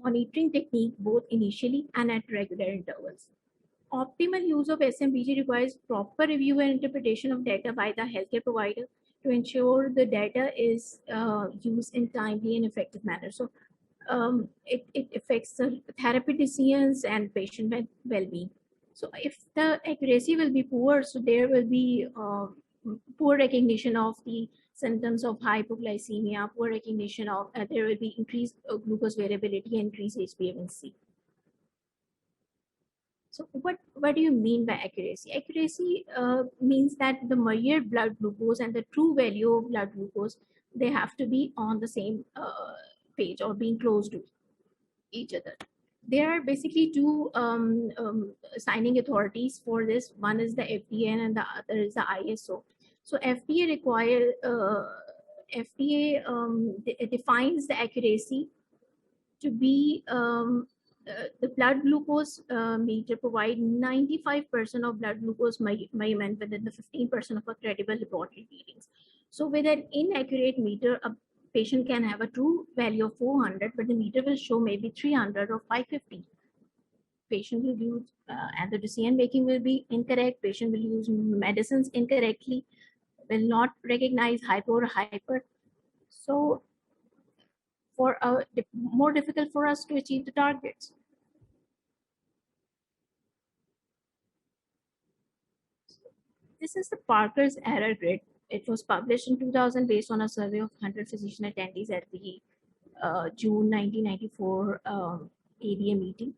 monitoring technique both initially and at regular intervals. Optimal use of SMBG requires proper review and interpretation of data by the healthcare provider to ensure the data is used in timely and effective manner. So it affects the therapy decisions and patient well-being. So if the accuracy will be poor, so there will be poor recognition of the symptoms of hypoglycemia, poor recognition of there will be increased glucose variability, increased HbA1c. So what do you mean by accuracy? Accuracy means that the measured blood glucose and the true value of blood glucose, they have to be on the same page or being close to each other. There are basically two signing authorities for this. One is the FDA and the other is the ISO. So FDA defines the accuracy to be the blood glucose meter provide 95% of blood glucose measurement within the 15% of a credible laboratory readings. So with an inaccurate meter, a patient can have a true value of 400, but the meter will show maybe 300 or 550. Patient will use, and the decision making will be incorrect. Patient will use medicines incorrectly, will not recognize hypo or hyper. So for more difficult for us to achieve the targets. This is the Parker's error grid. It was published in 2000 based on a survey of 100 physician attendees at the June 1994 ADA meeting.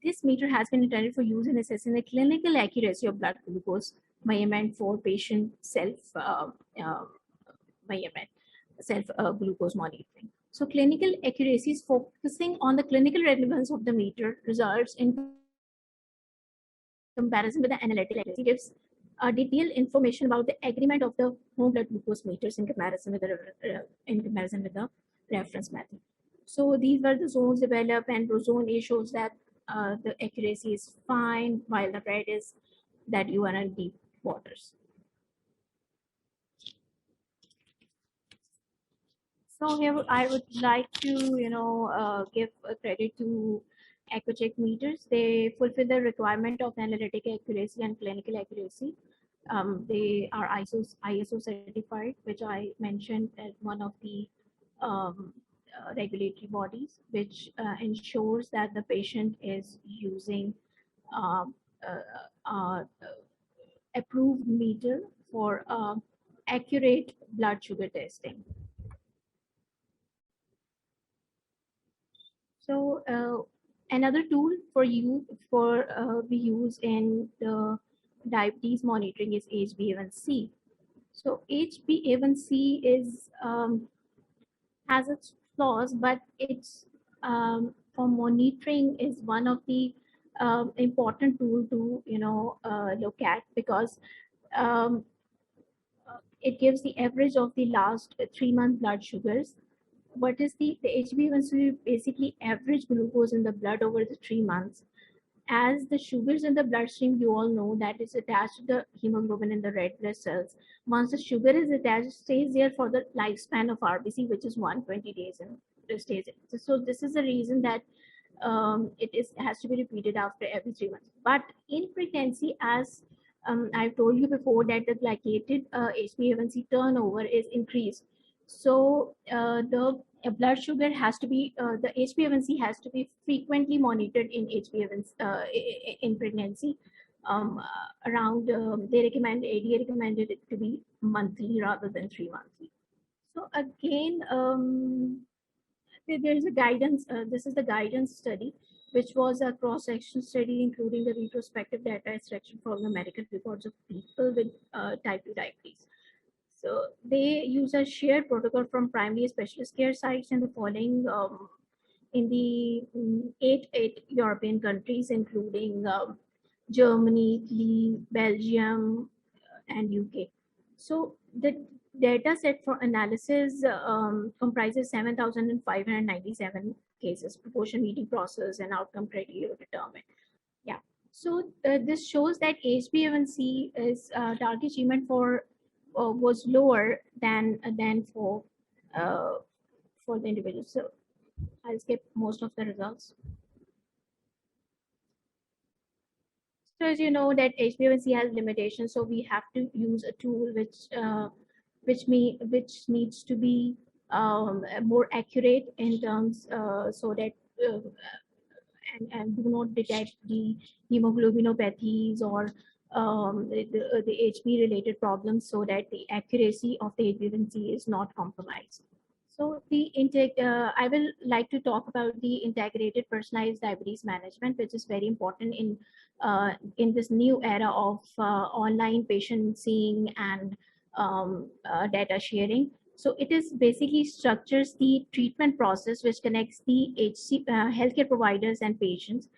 This meter has been intended for use in assessing the clinical accuracy of blood glucose measurement for patient glucose monitoring. So clinical accuracy is focusing on the clinical relevance of the meter results in comparison with the analytical accuracy. Gives detailed information about the agreement of the home blood glucose meters in comparison with the reference method. So these were the zones developed, and zone A shows that the accuracy is fine, while the red is that you are in deep waters. So here I would like to, give credit to EchoCheck meters. They fulfill the requirement of analytic accuracy and clinical accuracy. They are ISO certified, which I mentioned as one of the regulatory bodies, which ensures that the patient is using approved meter for accurate blood sugar testing. So another tool for we use in the diabetes monitoring is HbA1c. So HbA1c is has its flaws, but it's for monitoring is one of the important tool to look at, because it gives the average of the last 3-month blood sugars. What is the HbA1c? Basically average glucose in the blood over the 3 months. As the sugars in the bloodstream, you all know that is attached to the hemoglobin in the red blood cells. Once the sugar is attached, it stays there for the lifespan of RBC, which is 120 days, and it stays. So this is the reason that it has to be repeated after every 3 months. But in pregnancy, as I've told you before, that the glycated HbA1c turnover is increased. So the blood sugar has to be, the HbA1c has to be frequently monitored in in pregnancy. Around ADA recommended it to be monthly rather than 3 monthly. So again, there is a guidance. This is the guidance study, which was a cross-section study including the retrospective data extraction from the medical records of people with type 2 diabetes. So they use a shared protocol from primary specialist care sites in the following in the 8 European countries, including Germany, Italy, Belgium, and UK. So the data set for analysis comprises 7,597 cases, proportion meeting process and outcome criteria determined. Yeah. So this shows that HbA1c is target achievement for was lower than for the individual. So I'll skip most of the results. So as you know that HbA1c has limitations, so we have to use a tool which needs to be more accurate in terms so that and do not detect the hemoglobinopathies or the HB related problems, so that the accuracy of the HbA1c is not compromised. So I will like to talk about the integrated personalized diabetes management, which is very important in this new era of online patient seeing and data sharing. So it is basically structures the treatment process, which connects the healthcare providers and patients,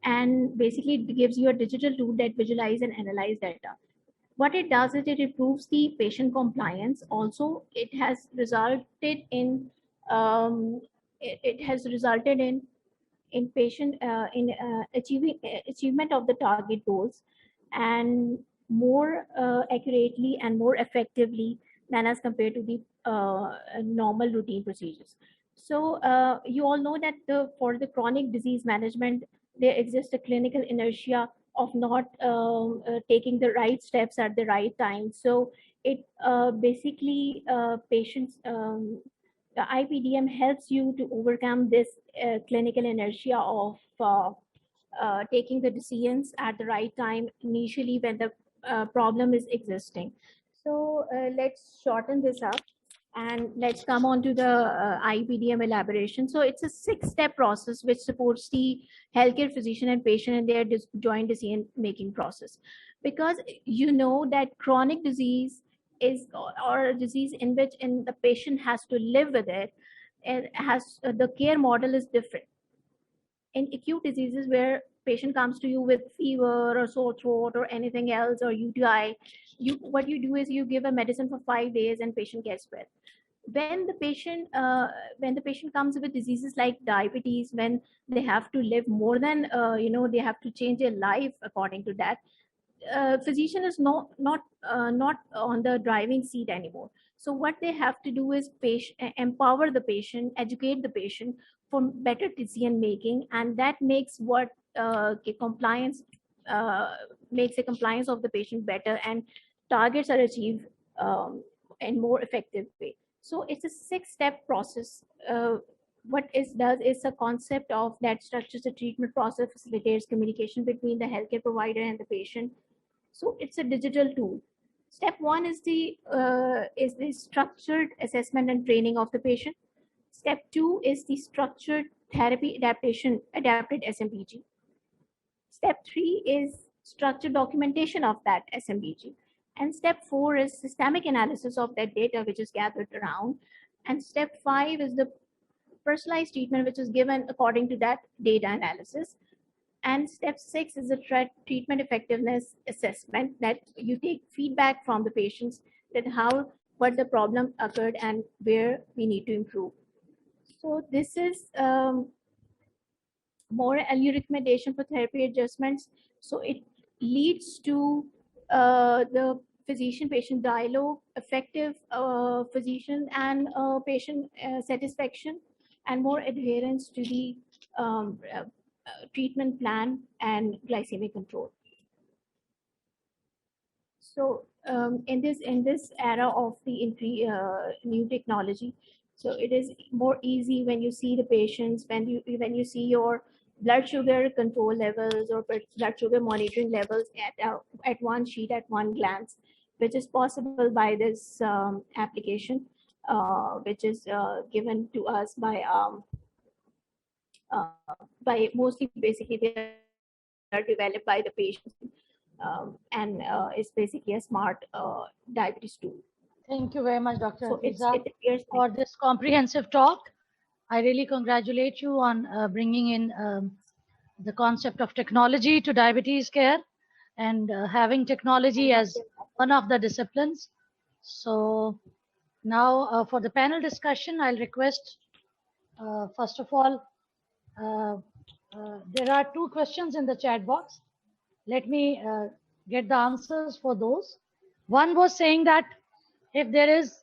and basically it gives you a digital tool that visualize and analyze data. What it does is it improves the patient compliance. Also, it has resulted in patient achievement of the target goals, and more accurately and more effectively than as compared to the normal routine procedures. So you all know that for the chronic disease management, there exists a clinical inertia of not taking the right steps at the right time. So it basically patients, the IPDM helps you to overcome this clinical inertia of taking the decisions at the right time initially when the problem is existing. So let's shorten this up and let's come on to the IPDM elaboration. So it's a 6-step process which supports the healthcare physician and patient in their joint decision-making process. Because you know that chronic disease is or a disease in which the patient has to live with it, and has the care model is different. In acute diseases where patient comes to you with fever or sore throat or anything else or UTI, what you do is you give a medicine for 5 days and patient gets well. When the patient comes with diseases like diabetes, when they have to live more than they have to change their life according to that, physician is not on the driving seat anymore. So what they have to do is empower the patient, educate the patient for better decision making, and that makes compliance makes the compliance of the patient better, and targets are achieved in more effective way. So it's a 6-step process. What does is a concept of that structures the treatment process, facilitates communication between the healthcare provider and the patient. So it's a digital tool. Step 1 is the structured assessment and training of the patient. Step 2 is the structured therapy adapted SMPG. Step 3 is structured documentation of that SMPG. And step 4 is systemic analysis of that data which is gathered around. And step 5 is the personalized treatment which is given according to that data analysis. And step 6 is the treatment effectiveness assessment, that you take feedback from the patients that what the problem occurred and where we need to improve. So this is more early recommendation for therapy adjustments. So it leads to the physician-patient dialogue, effective physician and patient satisfaction, and more adherence to the treatment plan and glycemic control. So in this era of the new technology, so it is more easy when you see the patients, when you see your blood sugar control levels or blood sugar monitoring levels at one sheet, at one glance, which is possible by this application, which is given to us by mostly basically they are developed by the patients, and it's basically a smart diabetes tool. Thank you very much, Dr. So Hafiza, it appears for this comprehensive talk. I really congratulate you on bringing in the concept of technology to diabetes care, and having technology as one of the disciplines. So now for the panel discussion, I'll request, first of all, there are 2 questions in the chat box. Let me get the answers for those. One was saying that if there is,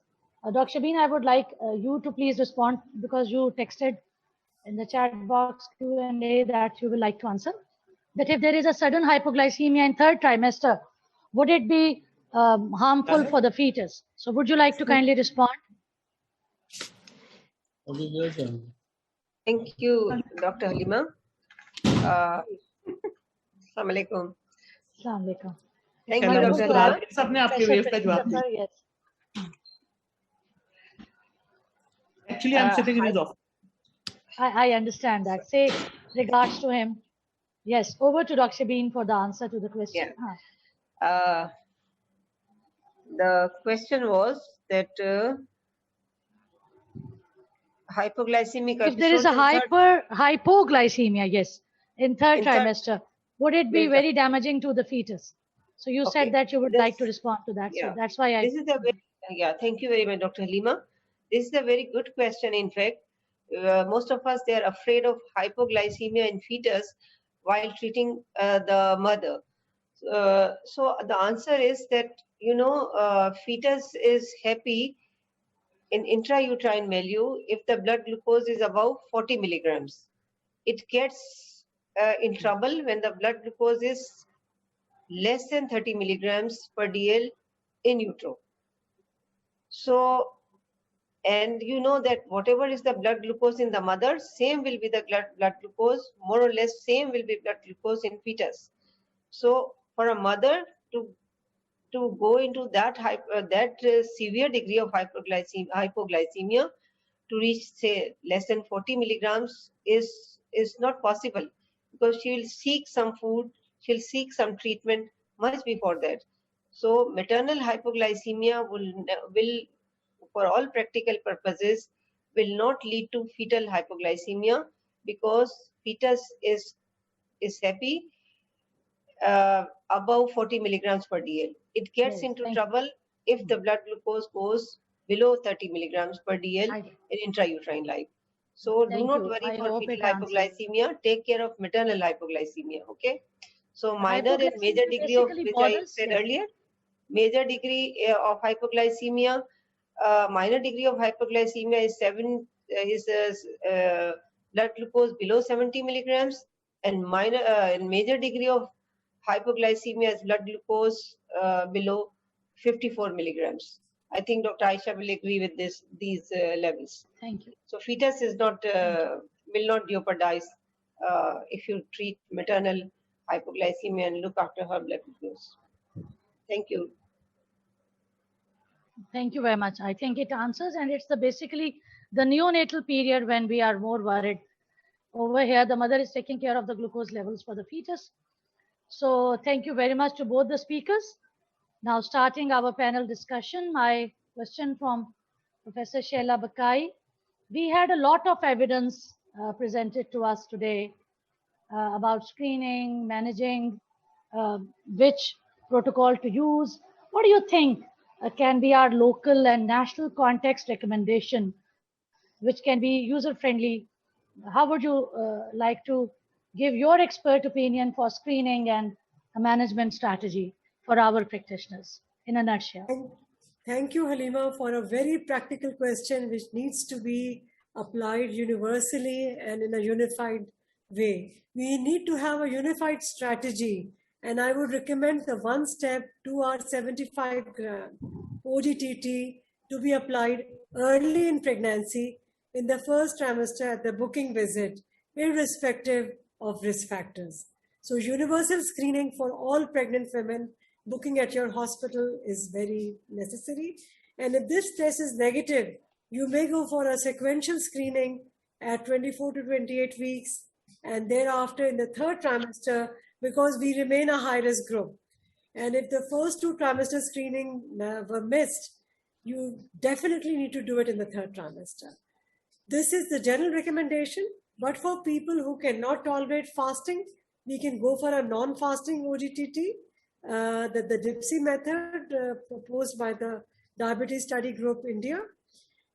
Dr. Shabin, I would like you to please respond, because you texted in the chat box Q&A that you will like to answer. That if there is a sudden hypoglycemia in 3rd trimester, would it be harmful for the fetus? So would you like to kindly respond? Thank you, Dr. Halima. Assalamu alaikum. Assalamu alaikum. Thank you, Dr. Halima. सबने आपके wave का जवाब दिया. Yes. Actually, I'm sitting in his office. I understand that. Say regards to him. Yes, over to Dr. Bean for the answer to the question. Yeah. The question was that hypoglycemic if there is a hypoglycemia, yes, in 3rd trimester, would it be very damaging to the fetus? So you said that you would like to respond to that. Yeah. So that's why This is a very, thank you very much, Dr. Halima. This is a very good question. In fact, most of us, they are afraid of hypoglycemia in fetus while treating the mother. So the answer is that, fetus is happy in intrauterine milieu if the blood glucose is above 40 milligrams. It gets in trouble when the blood glucose is less than 30 milligrams per dl in utero. So, and you know that whatever is the blood glucose in the mother, same will be the blood glucose, more or less same will be blood glucose in fetus. So for a mother to to go into that severe degree of hypoglycemia to reach, say, less than 40 milligrams is not possible, because she will seek some food, she'll seek some treatment much before that. So maternal hypoglycemia will for all practical purposes will not lead to fetal hypoglycemia, because fetus is happy above 40 milligrams per DL. It gets Yes, into thank trouble if the blood glucose goes below 30 milligrams per DL I- in intrauterine life. So do Thank not you. worry I for hope fetal it answers. hypoglycemia. Take care of maternal hypoglycemia. Okay. So minor and major Hypoglycemia degree of, basically which I borders, said yes. earlier, major degree of hypoglycemia. Minor degree of hypoglycemia is blood glucose below 70 milligrams, and major degree of hypoglycemia is blood glucose below 54 milligrams. I think Dr. Aisha will agree with these levels. Thank you. So fetus is not will not jeopardize if you treat maternal hypoglycemia and look after her blood glucose. Thank you. Thank you very much. I think it answers, and it's basically the neonatal period when we are more worried. Over here, the mother is taking care of the glucose levels for the fetus. So thank you very much to both the speakers. Now starting our panel discussion, my question from Professor Sheila Bakai. We had a lot of evidence presented to us today about screening, managing, which protocol to use. What do you think can be our local and national context recommendation, which can be user-friendly? How would you like to give your expert opinion for screening and a management strategy for our practitioners in a nutshell? Thank you, Halima, for a very practical question which needs to be applied universally and in a unified way. We need to have a unified strategy, and I would recommend the one-step 2-hour 75-gram OGTT to be applied early in pregnancy in the first trimester at the booking visit, irrespective of risk factors. So universal screening for all pregnant women booking at your hospital is very necessary. And if this test is negative, you may go for a sequential screening at 24 to 28 weeks and thereafter in the third trimester, because we remain a high-risk group. And if the first 2 trimester screening were missed, you definitely need to do it in the third trimester. This is the general recommendation, but for people who cannot tolerate fasting, we can go for a non-fasting OGTT, the DIPSI method proposed by the Diabetes Study Group India.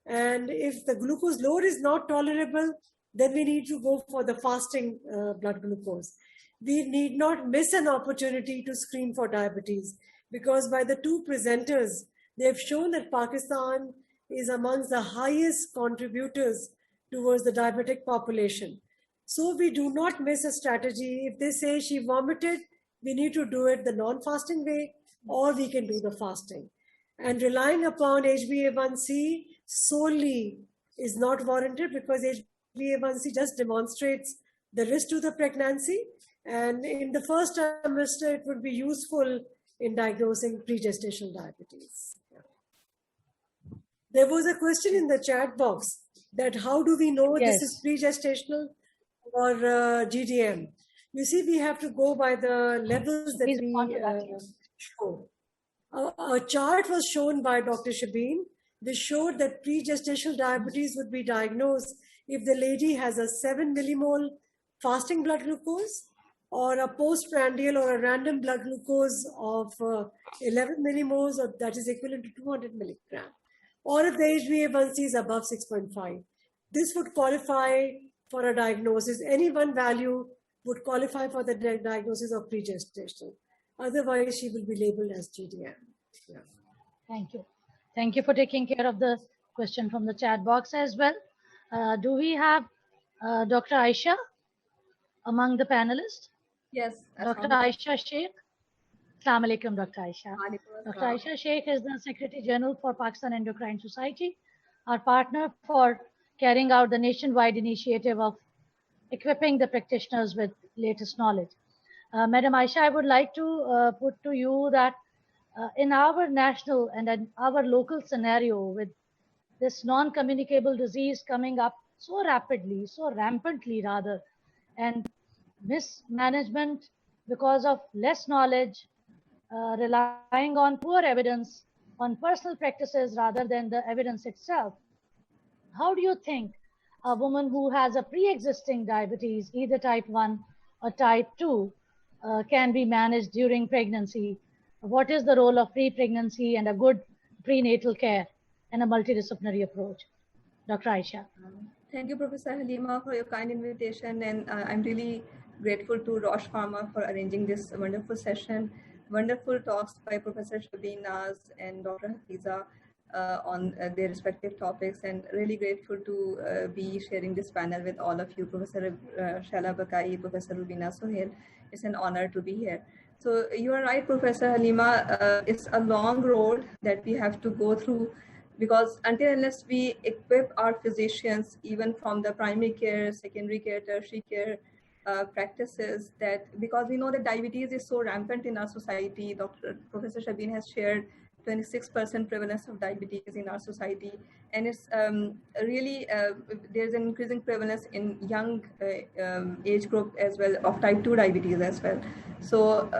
And if the glucose load is not tolerable, then we need to go for the fasting blood glucose. We need not miss an opportunity to screen for diabetes, because by the 2 presenters, they've shown that Pakistan is amongst the highest contributors towards the diabetic population. So we do not miss a strategy. If they say she vomited, we need to do it the non-fasting way, or we can do the fasting. And relying upon HbA1c solely is not warranted, because HbA1c just demonstrates the risk to the pregnancy. And in the first trimester, it would be useful in diagnosing pregestational diabetes. There was a question in the chat box that how do we know this is pregestational or GDM? You see, we have to go by the levels that we show. A chart was shown by Dr. Shabeen, which showed that pregestational diabetes would be diagnosed if the lady has a 7 millimole fasting blood glucose, or a postprandial or a random blood glucose of 11 millimoles, or that is equivalent to 200 milligrams, or if the HbA1c is above 6.5. This would qualify for a diagnosis. Any one value would qualify for the diagnosis of pregestation. Otherwise, she will be labeled as GDM. Yeah. Thank you. Thank you for taking care of the question from the chat box as well. Do we have Dr. Aisha among the panelists? Yes. Dr. Aisha Sheikh. Assalamu alaikum, Dr. Aisha. Dr. Aisha Sheikh is the Secretary General for Pakistan Endocrine Society, our partner for carrying out the nationwide initiative of equipping the practitioners with latest knowledge. Madam Aisha, I would like to put to you that in our national and in our local scenario, with this non-communicable disease coming up so rapidly, so rampantly rather, and mismanagement because of less knowledge, relying on poor evidence, on personal practices rather than the evidence itself. How do you think a woman who has a pre-existing diabetes, either type 1 or type 2, can be managed during pregnancy? What is the role of pre-pregnancy and a good prenatal care and a multidisciplinary approach? Dr. Aisha. Thank you, Professor Halima, for your kind invitation. And I'm really grateful to Roche Pharma for arranging this wonderful session. Wonderful talks by Professor Shabin Naz and Dr. Hafiza on their respective topics, and really grateful to be sharing this panel with all of you, Professor Shala Bakai, Professor Rubina Sohail. It's an honor to be here. So you are right, Professor Halima, it's a long road that we have to go through, because until unless we equip our physicians, even from the primary care, secondary care, tertiary care practices, that because we know that diabetes is so rampant in our society. Professor Shabin has shared 26% prevalence of diabetes in our society, and it's really there's an increasing prevalence in young age group as well of type 2 diabetes as well. So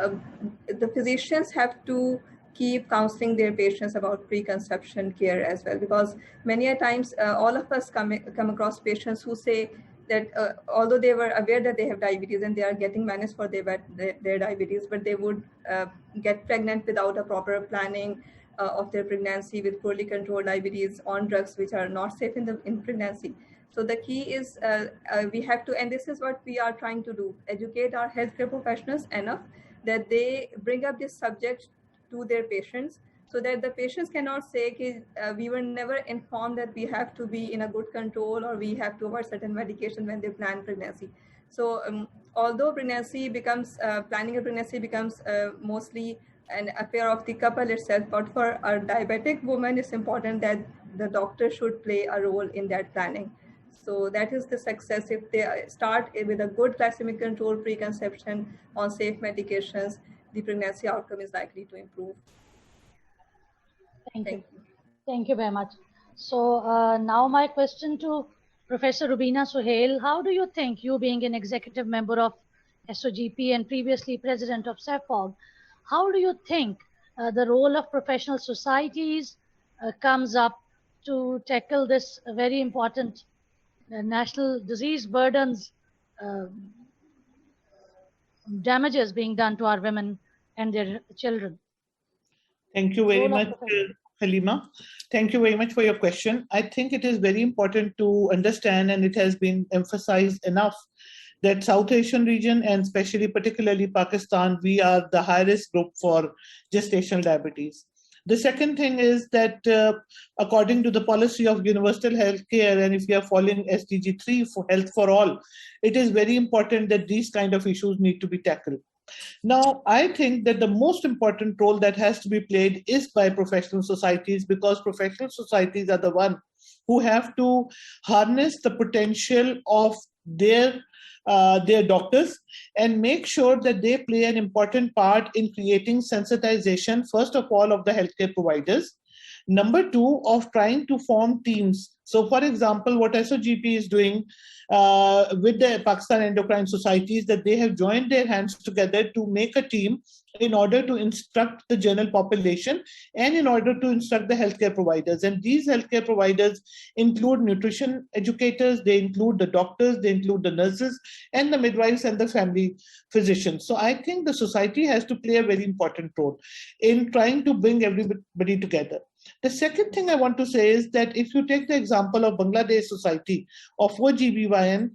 the physicians have to keep counseling their patients about preconception care as well, because many a times all of us come across patients who say that although they were aware that they have diabetes and they are getting managed for their diabetes, but they would get pregnant without a proper planning of their pregnancy, with poorly controlled diabetes, on drugs which are not safe in pregnancy. So the key is we have to, and this is what we are trying to do, educate our healthcare professionals enough that they bring up this subject to their patients, so that the patients cannot say we were never informed that we have to be in a good control or we have to avoid certain medication when they plan pregnancy. So although pregnancy becomes, planning a pregnancy becomes mostly an affair of the couple itself, but for a diabetic woman, it's important that the doctor should play a role in that planning. So that is the success. If they start with a good glycemic control, preconception, on safe medications, the pregnancy outcome is likely to improve. Thank you. Thank you very much. So now my question to Professor Rubina Sohail, how do you think, you being an executive member of SOGP and previously president of SAFOG, how do you think the role of professional societies comes up to tackle this very important national disease burdens, damages being done to our women and their children? Thank you very much, Halima. Thank you very much for your question. I think it is very important to understand, and it has been emphasized enough, that South Asian region, and especially particularly Pakistan, we are the high risk group for gestational diabetes. The second thing is that according to the policy of universal health care, and if we are following SDG 3 for health for all, it is very important that these kind of issues need to be tackled. Now, I think that the most important role that has to be played is by professional societies, because professional societies are the one who have to harness the potential of their doctors and make sure that they play an important part in creating sensitization, first of all, of the healthcare providers. Number two, of trying to form teams. So, for example, what SOGP is doing with the Pakistan Endocrine Society is that they have joined their hands together to make a team in order to instruct the general population and in order to instruct the healthcare providers. And these healthcare providers include nutrition educators, they include the doctors, they include the nurses, and the midwives and the family physicians. So I think the society has to play a very important role in trying to bring everybody together. The second thing I want to say is that if you take the example of Bangladesh Society of OGBYN,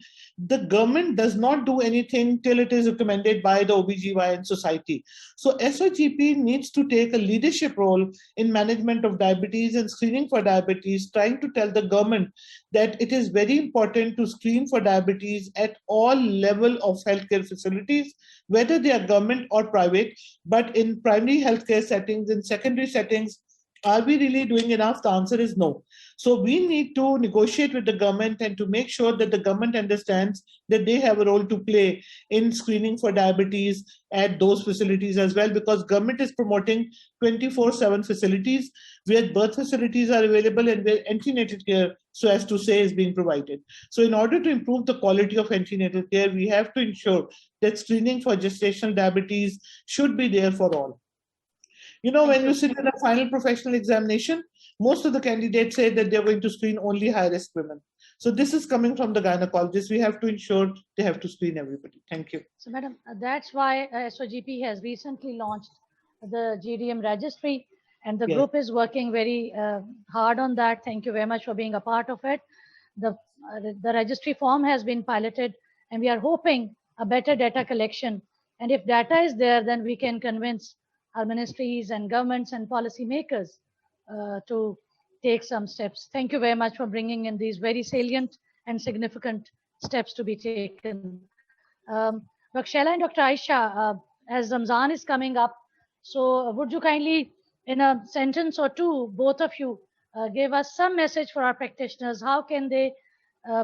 the government does not do anything till it is recommended by the OBGYN Society. So SOGP needs to take a leadership role in management of diabetes and screening for diabetes, trying to tell the government that it is very important to screen for diabetes at all level of healthcare facilities, whether they are government or private, but in primary healthcare settings, in secondary settings, Are we really doing enough? The answer is no. So we need to negotiate with the government and to make sure that the government understands that they have a role to play in screening for diabetes at those facilities as well, because government is promoting 24/7 facilities where birth facilities are available and where antenatal care, so as to say, is being provided. So in order to improve the quality of antenatal care, we have to ensure that screening for gestational diabetes should be there for all. You know, when you sit in a final professional examination, most of the candidates say that they're going to screen only high-risk women. So this is coming from the gynecologist. We have to ensure they have to screen everybody. Thank you. So, Madam, that's why SOGP has recently launched the GDM registry, and the group is working very hard on that. Thank you very much for being a part of it. The registry form has been piloted, and we are hoping a better data collection. And if data is there, then we can convince our ministries and governments and policymakers to take some steps. Thank you very much for bringing in these very salient and significant steps to be taken. Dr. Shaila and Dr. Aisha, as Ramzan is coming up, so would you kindly, in a sentence or two, both of you, give us some message for our practitioners? How can they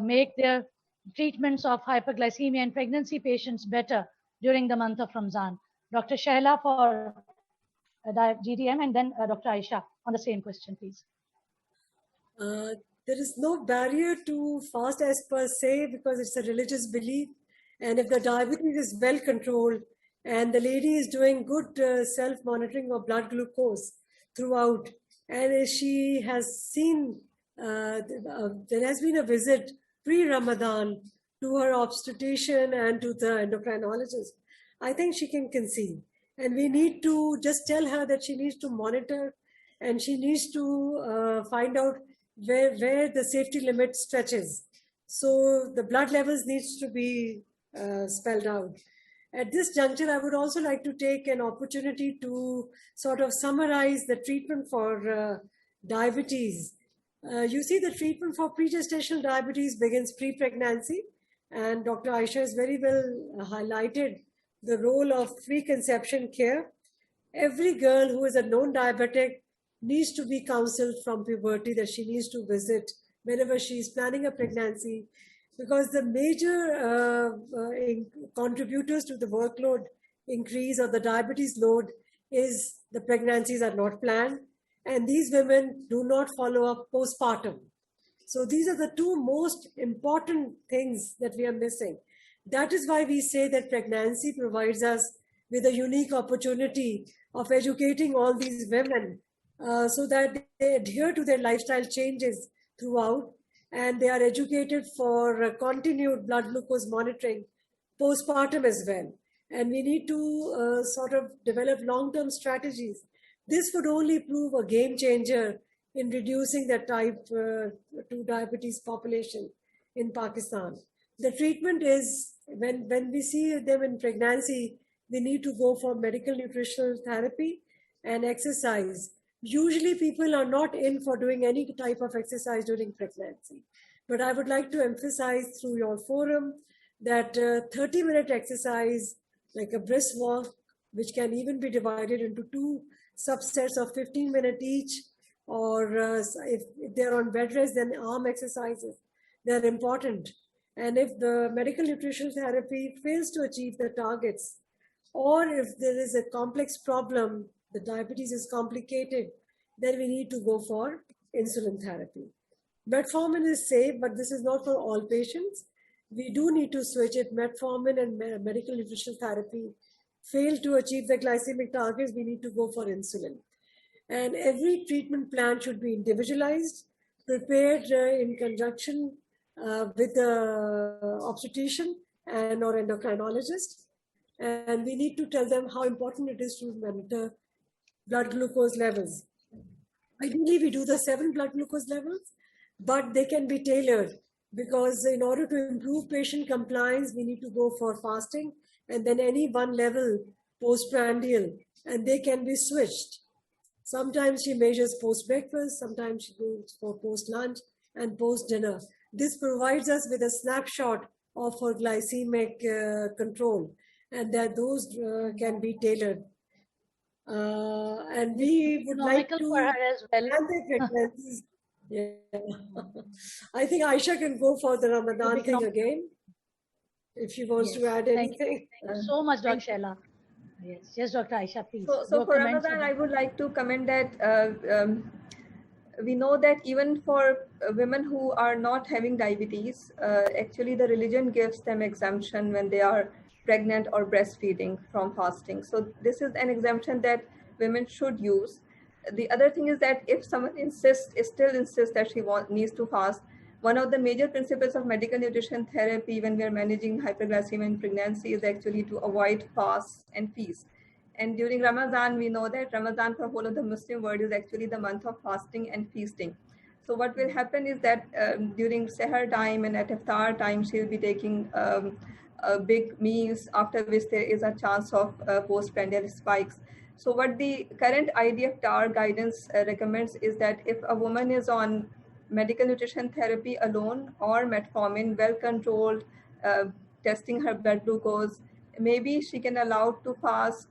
make their treatments of hyperglycemia and pregnancy patients better during the month of Ramzan? Dr. Shaila for GDM, and then Dr. Aisha on the same question, please. There is no barrier to fast as per se, because it's a religious belief. And if the diabetes is well controlled and the lady is doing good self-monitoring of blood glucose throughout, and she has seen, there has been a visit pre-Ramadan to her obstetrician and to the endocrinologist, I think she can conceive. And we need to just tell her that she needs to monitor, and she needs to find out where the safety limit stretches. So the blood levels needs to be spelled out. At this juncture, I would also like to take an opportunity to sort of summarize the treatment for diabetes. You see, the treatment for pregestational diabetes begins pre-pregnancy, and Dr. Aisha has very well highlighted the role of pre-conception care. Every girl who is a known diabetic needs to be counseled from puberty, that she needs to visit whenever she is planning a pregnancy, because the major contributors to the workload increase or the diabetes load is the pregnancies are not planned, and these women do not follow up postpartum. So these are the two most important things that we are missing. That is why we say that pregnancy provides us with a unique opportunity of educating all these women so that they adhere to their lifestyle changes throughout, and they are educated for continued blood glucose monitoring postpartum as well. And we need to sort of develop long-term strategies. This would only prove a game changer in reducing the type 2 diabetes population in Pakistan. The treatment is, when we see them in pregnancy, we need to go for medical nutritional therapy and exercise. Usually people are not in for doing any type of exercise during pregnancy. But I would like to emphasize through your forum that 30-minute exercise, like a brisk walk, which can even be divided into two subsets of 15 minutes each, or if they're on bed rest, then arm exercises, they're important. And if the medical nutritional therapy fails to achieve the targets, or if there is a complex problem, the diabetes is complicated, then we need to go for insulin therapy. Metformin is safe, but this is not for all patients. We do need to switch it. Metformin and medical nutritional therapy fail to achieve the glycemic targets, we need to go for insulin. And every treatment plan should be individualized, prepared in conjunction with the obstetrician and or endocrinologist. And we need to tell them how important it is to monitor blood glucose levels. Ideally, we do the 7 blood glucose levels, but they can be tailored, because in order to improve patient compliance, we need to go for fasting and then any one level postprandial, and they can be switched. Sometimes she measures post-breakfast, sometimes she goes for post-lunch and post-dinner. This provides us with a snapshot of her glycemic control, and that those can be tailored. And we would like to for her as well. plan the pregnancies. Yeah. I think Aisha can go for the Ramadan thing again, if she wants to add anything. Thank you so much, Dr. Sheila. Yes, Dr. Aisha, please. So for Ramadan, I would like to comment that we know that even for women who are not having diabetes, actually the religion gives them exemption when they are pregnant or breastfeeding from fasting. So this is an exemption that women should use. The other thing is that if someone still insists that she needs to fast, one of the major principles of medical nutrition therapy when we are managing hyperglycemia in pregnancy is actually to avoid fast and feast. And during Ramadan, we know that Ramadan for whole of the Muslim world is actually the month of fasting and feasting. So what will happen is that during Sahar time and at Iftar time, she will be taking big meals, after which there is a chance of postprandial spikes. So what the current IDF-TAR guidance recommends is that if a woman is on medical nutrition therapy alone or metformin, well-controlled, testing her blood glucose, maybe she can allow to fast,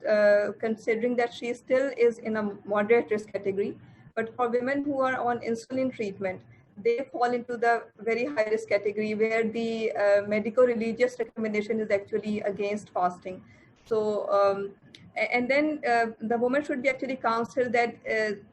considering that she still is in a moderate risk category. But for women who are on insulin treatment, they fall into the very high risk category where the medico-religious recommendation is actually against fasting. So, and then the woman should be actually counseled that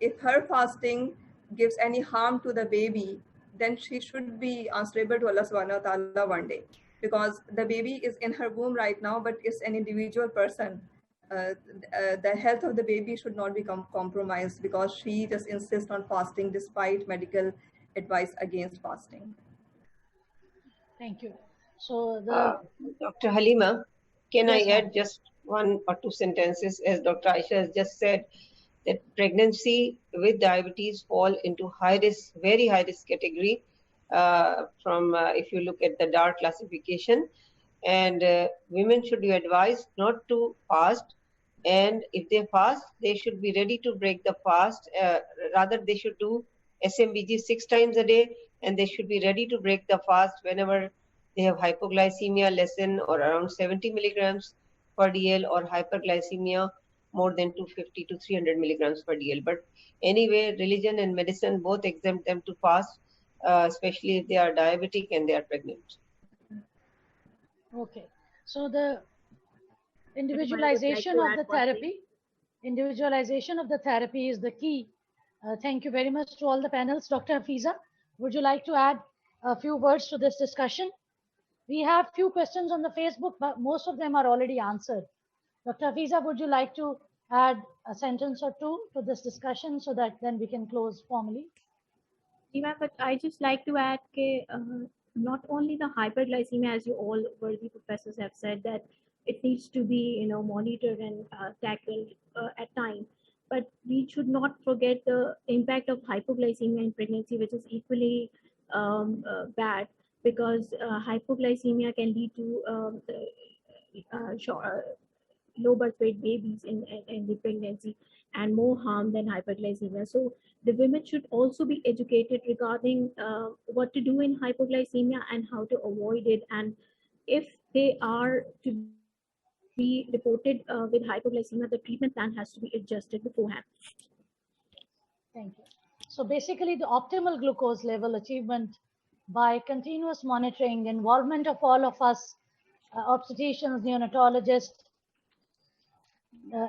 if her fasting gives any harm to the baby, then she should be answerable to Allah subhanahu wa ta'ala one day. Because the baby is in her womb right now, but it's an individual person. The health of the baby should not be compromised because she just insists on fasting despite medical advice against fasting. Thank you. So, Dr. Halima, can I add just one or two sentences? As Dr. Aisha has just said, that pregnancy with diabetes fall into high risk, very high risk category. If you look at the DAR classification, and women should be advised not to fast, and if they fast, they should be ready to break the fast. Rather, they should do SMBG 6 times a day, and they should be ready to break the fast whenever they have hypoglycemia less than or around 70 milligrams per DL or hyperglycemia more than 250 to 300 milligrams per DL. But anyway, religion and medicine both exempt them to fast, especially if they are diabetic and they are pregnant. Okay, so the individualization of the therapy, is the key. Thank you very much to all the panels. Dr. Hafiza, would you like to add a few words to this discussion? We have few questions on the Facebook, but most of them are already answered. Dr. Hafiza, would you like to add a sentence or two to this discussion so that then we can close formally? Yeah, but I just like to add not only the hyperglycemia, as you all worthy professors have said, that it needs to be monitored and tackled at time, but we should not forget the impact of hypoglycemia in pregnancy, which is equally bad, because hypoglycemia can lead to low birth weight babies in the pregnancy and more harm than hyperglycemia. So the women should also be educated regarding what to do in hypoglycemia and how to avoid it. And if they are to be reported with hypoglycemia, the treatment plan has to be adjusted beforehand. Thank you. So basically the optimal glucose level achievement by continuous monitoring, involvement of all of us, obstetricians, neonatologists,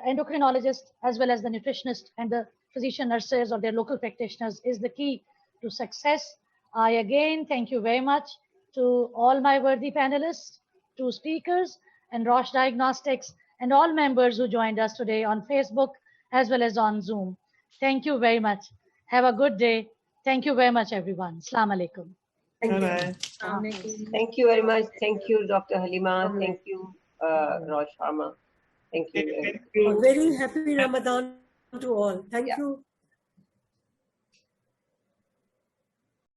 endocrinologists, as well as the nutritionist and the physician nurses or their local practitioners is the key to success. I again thank you very much to all my worthy panelists, to speakers and Roche Diagnostics and all members who joined us today on Facebook as well as on Zoom. Thank you very much. Have a good day. Thank you very much, everyone. Assalamu alaikum. Thank you very much. Thank you, Dr. Halima. Thank you, Rosh Pharma. Thank you. A very happy Ramadan to all. Thank you.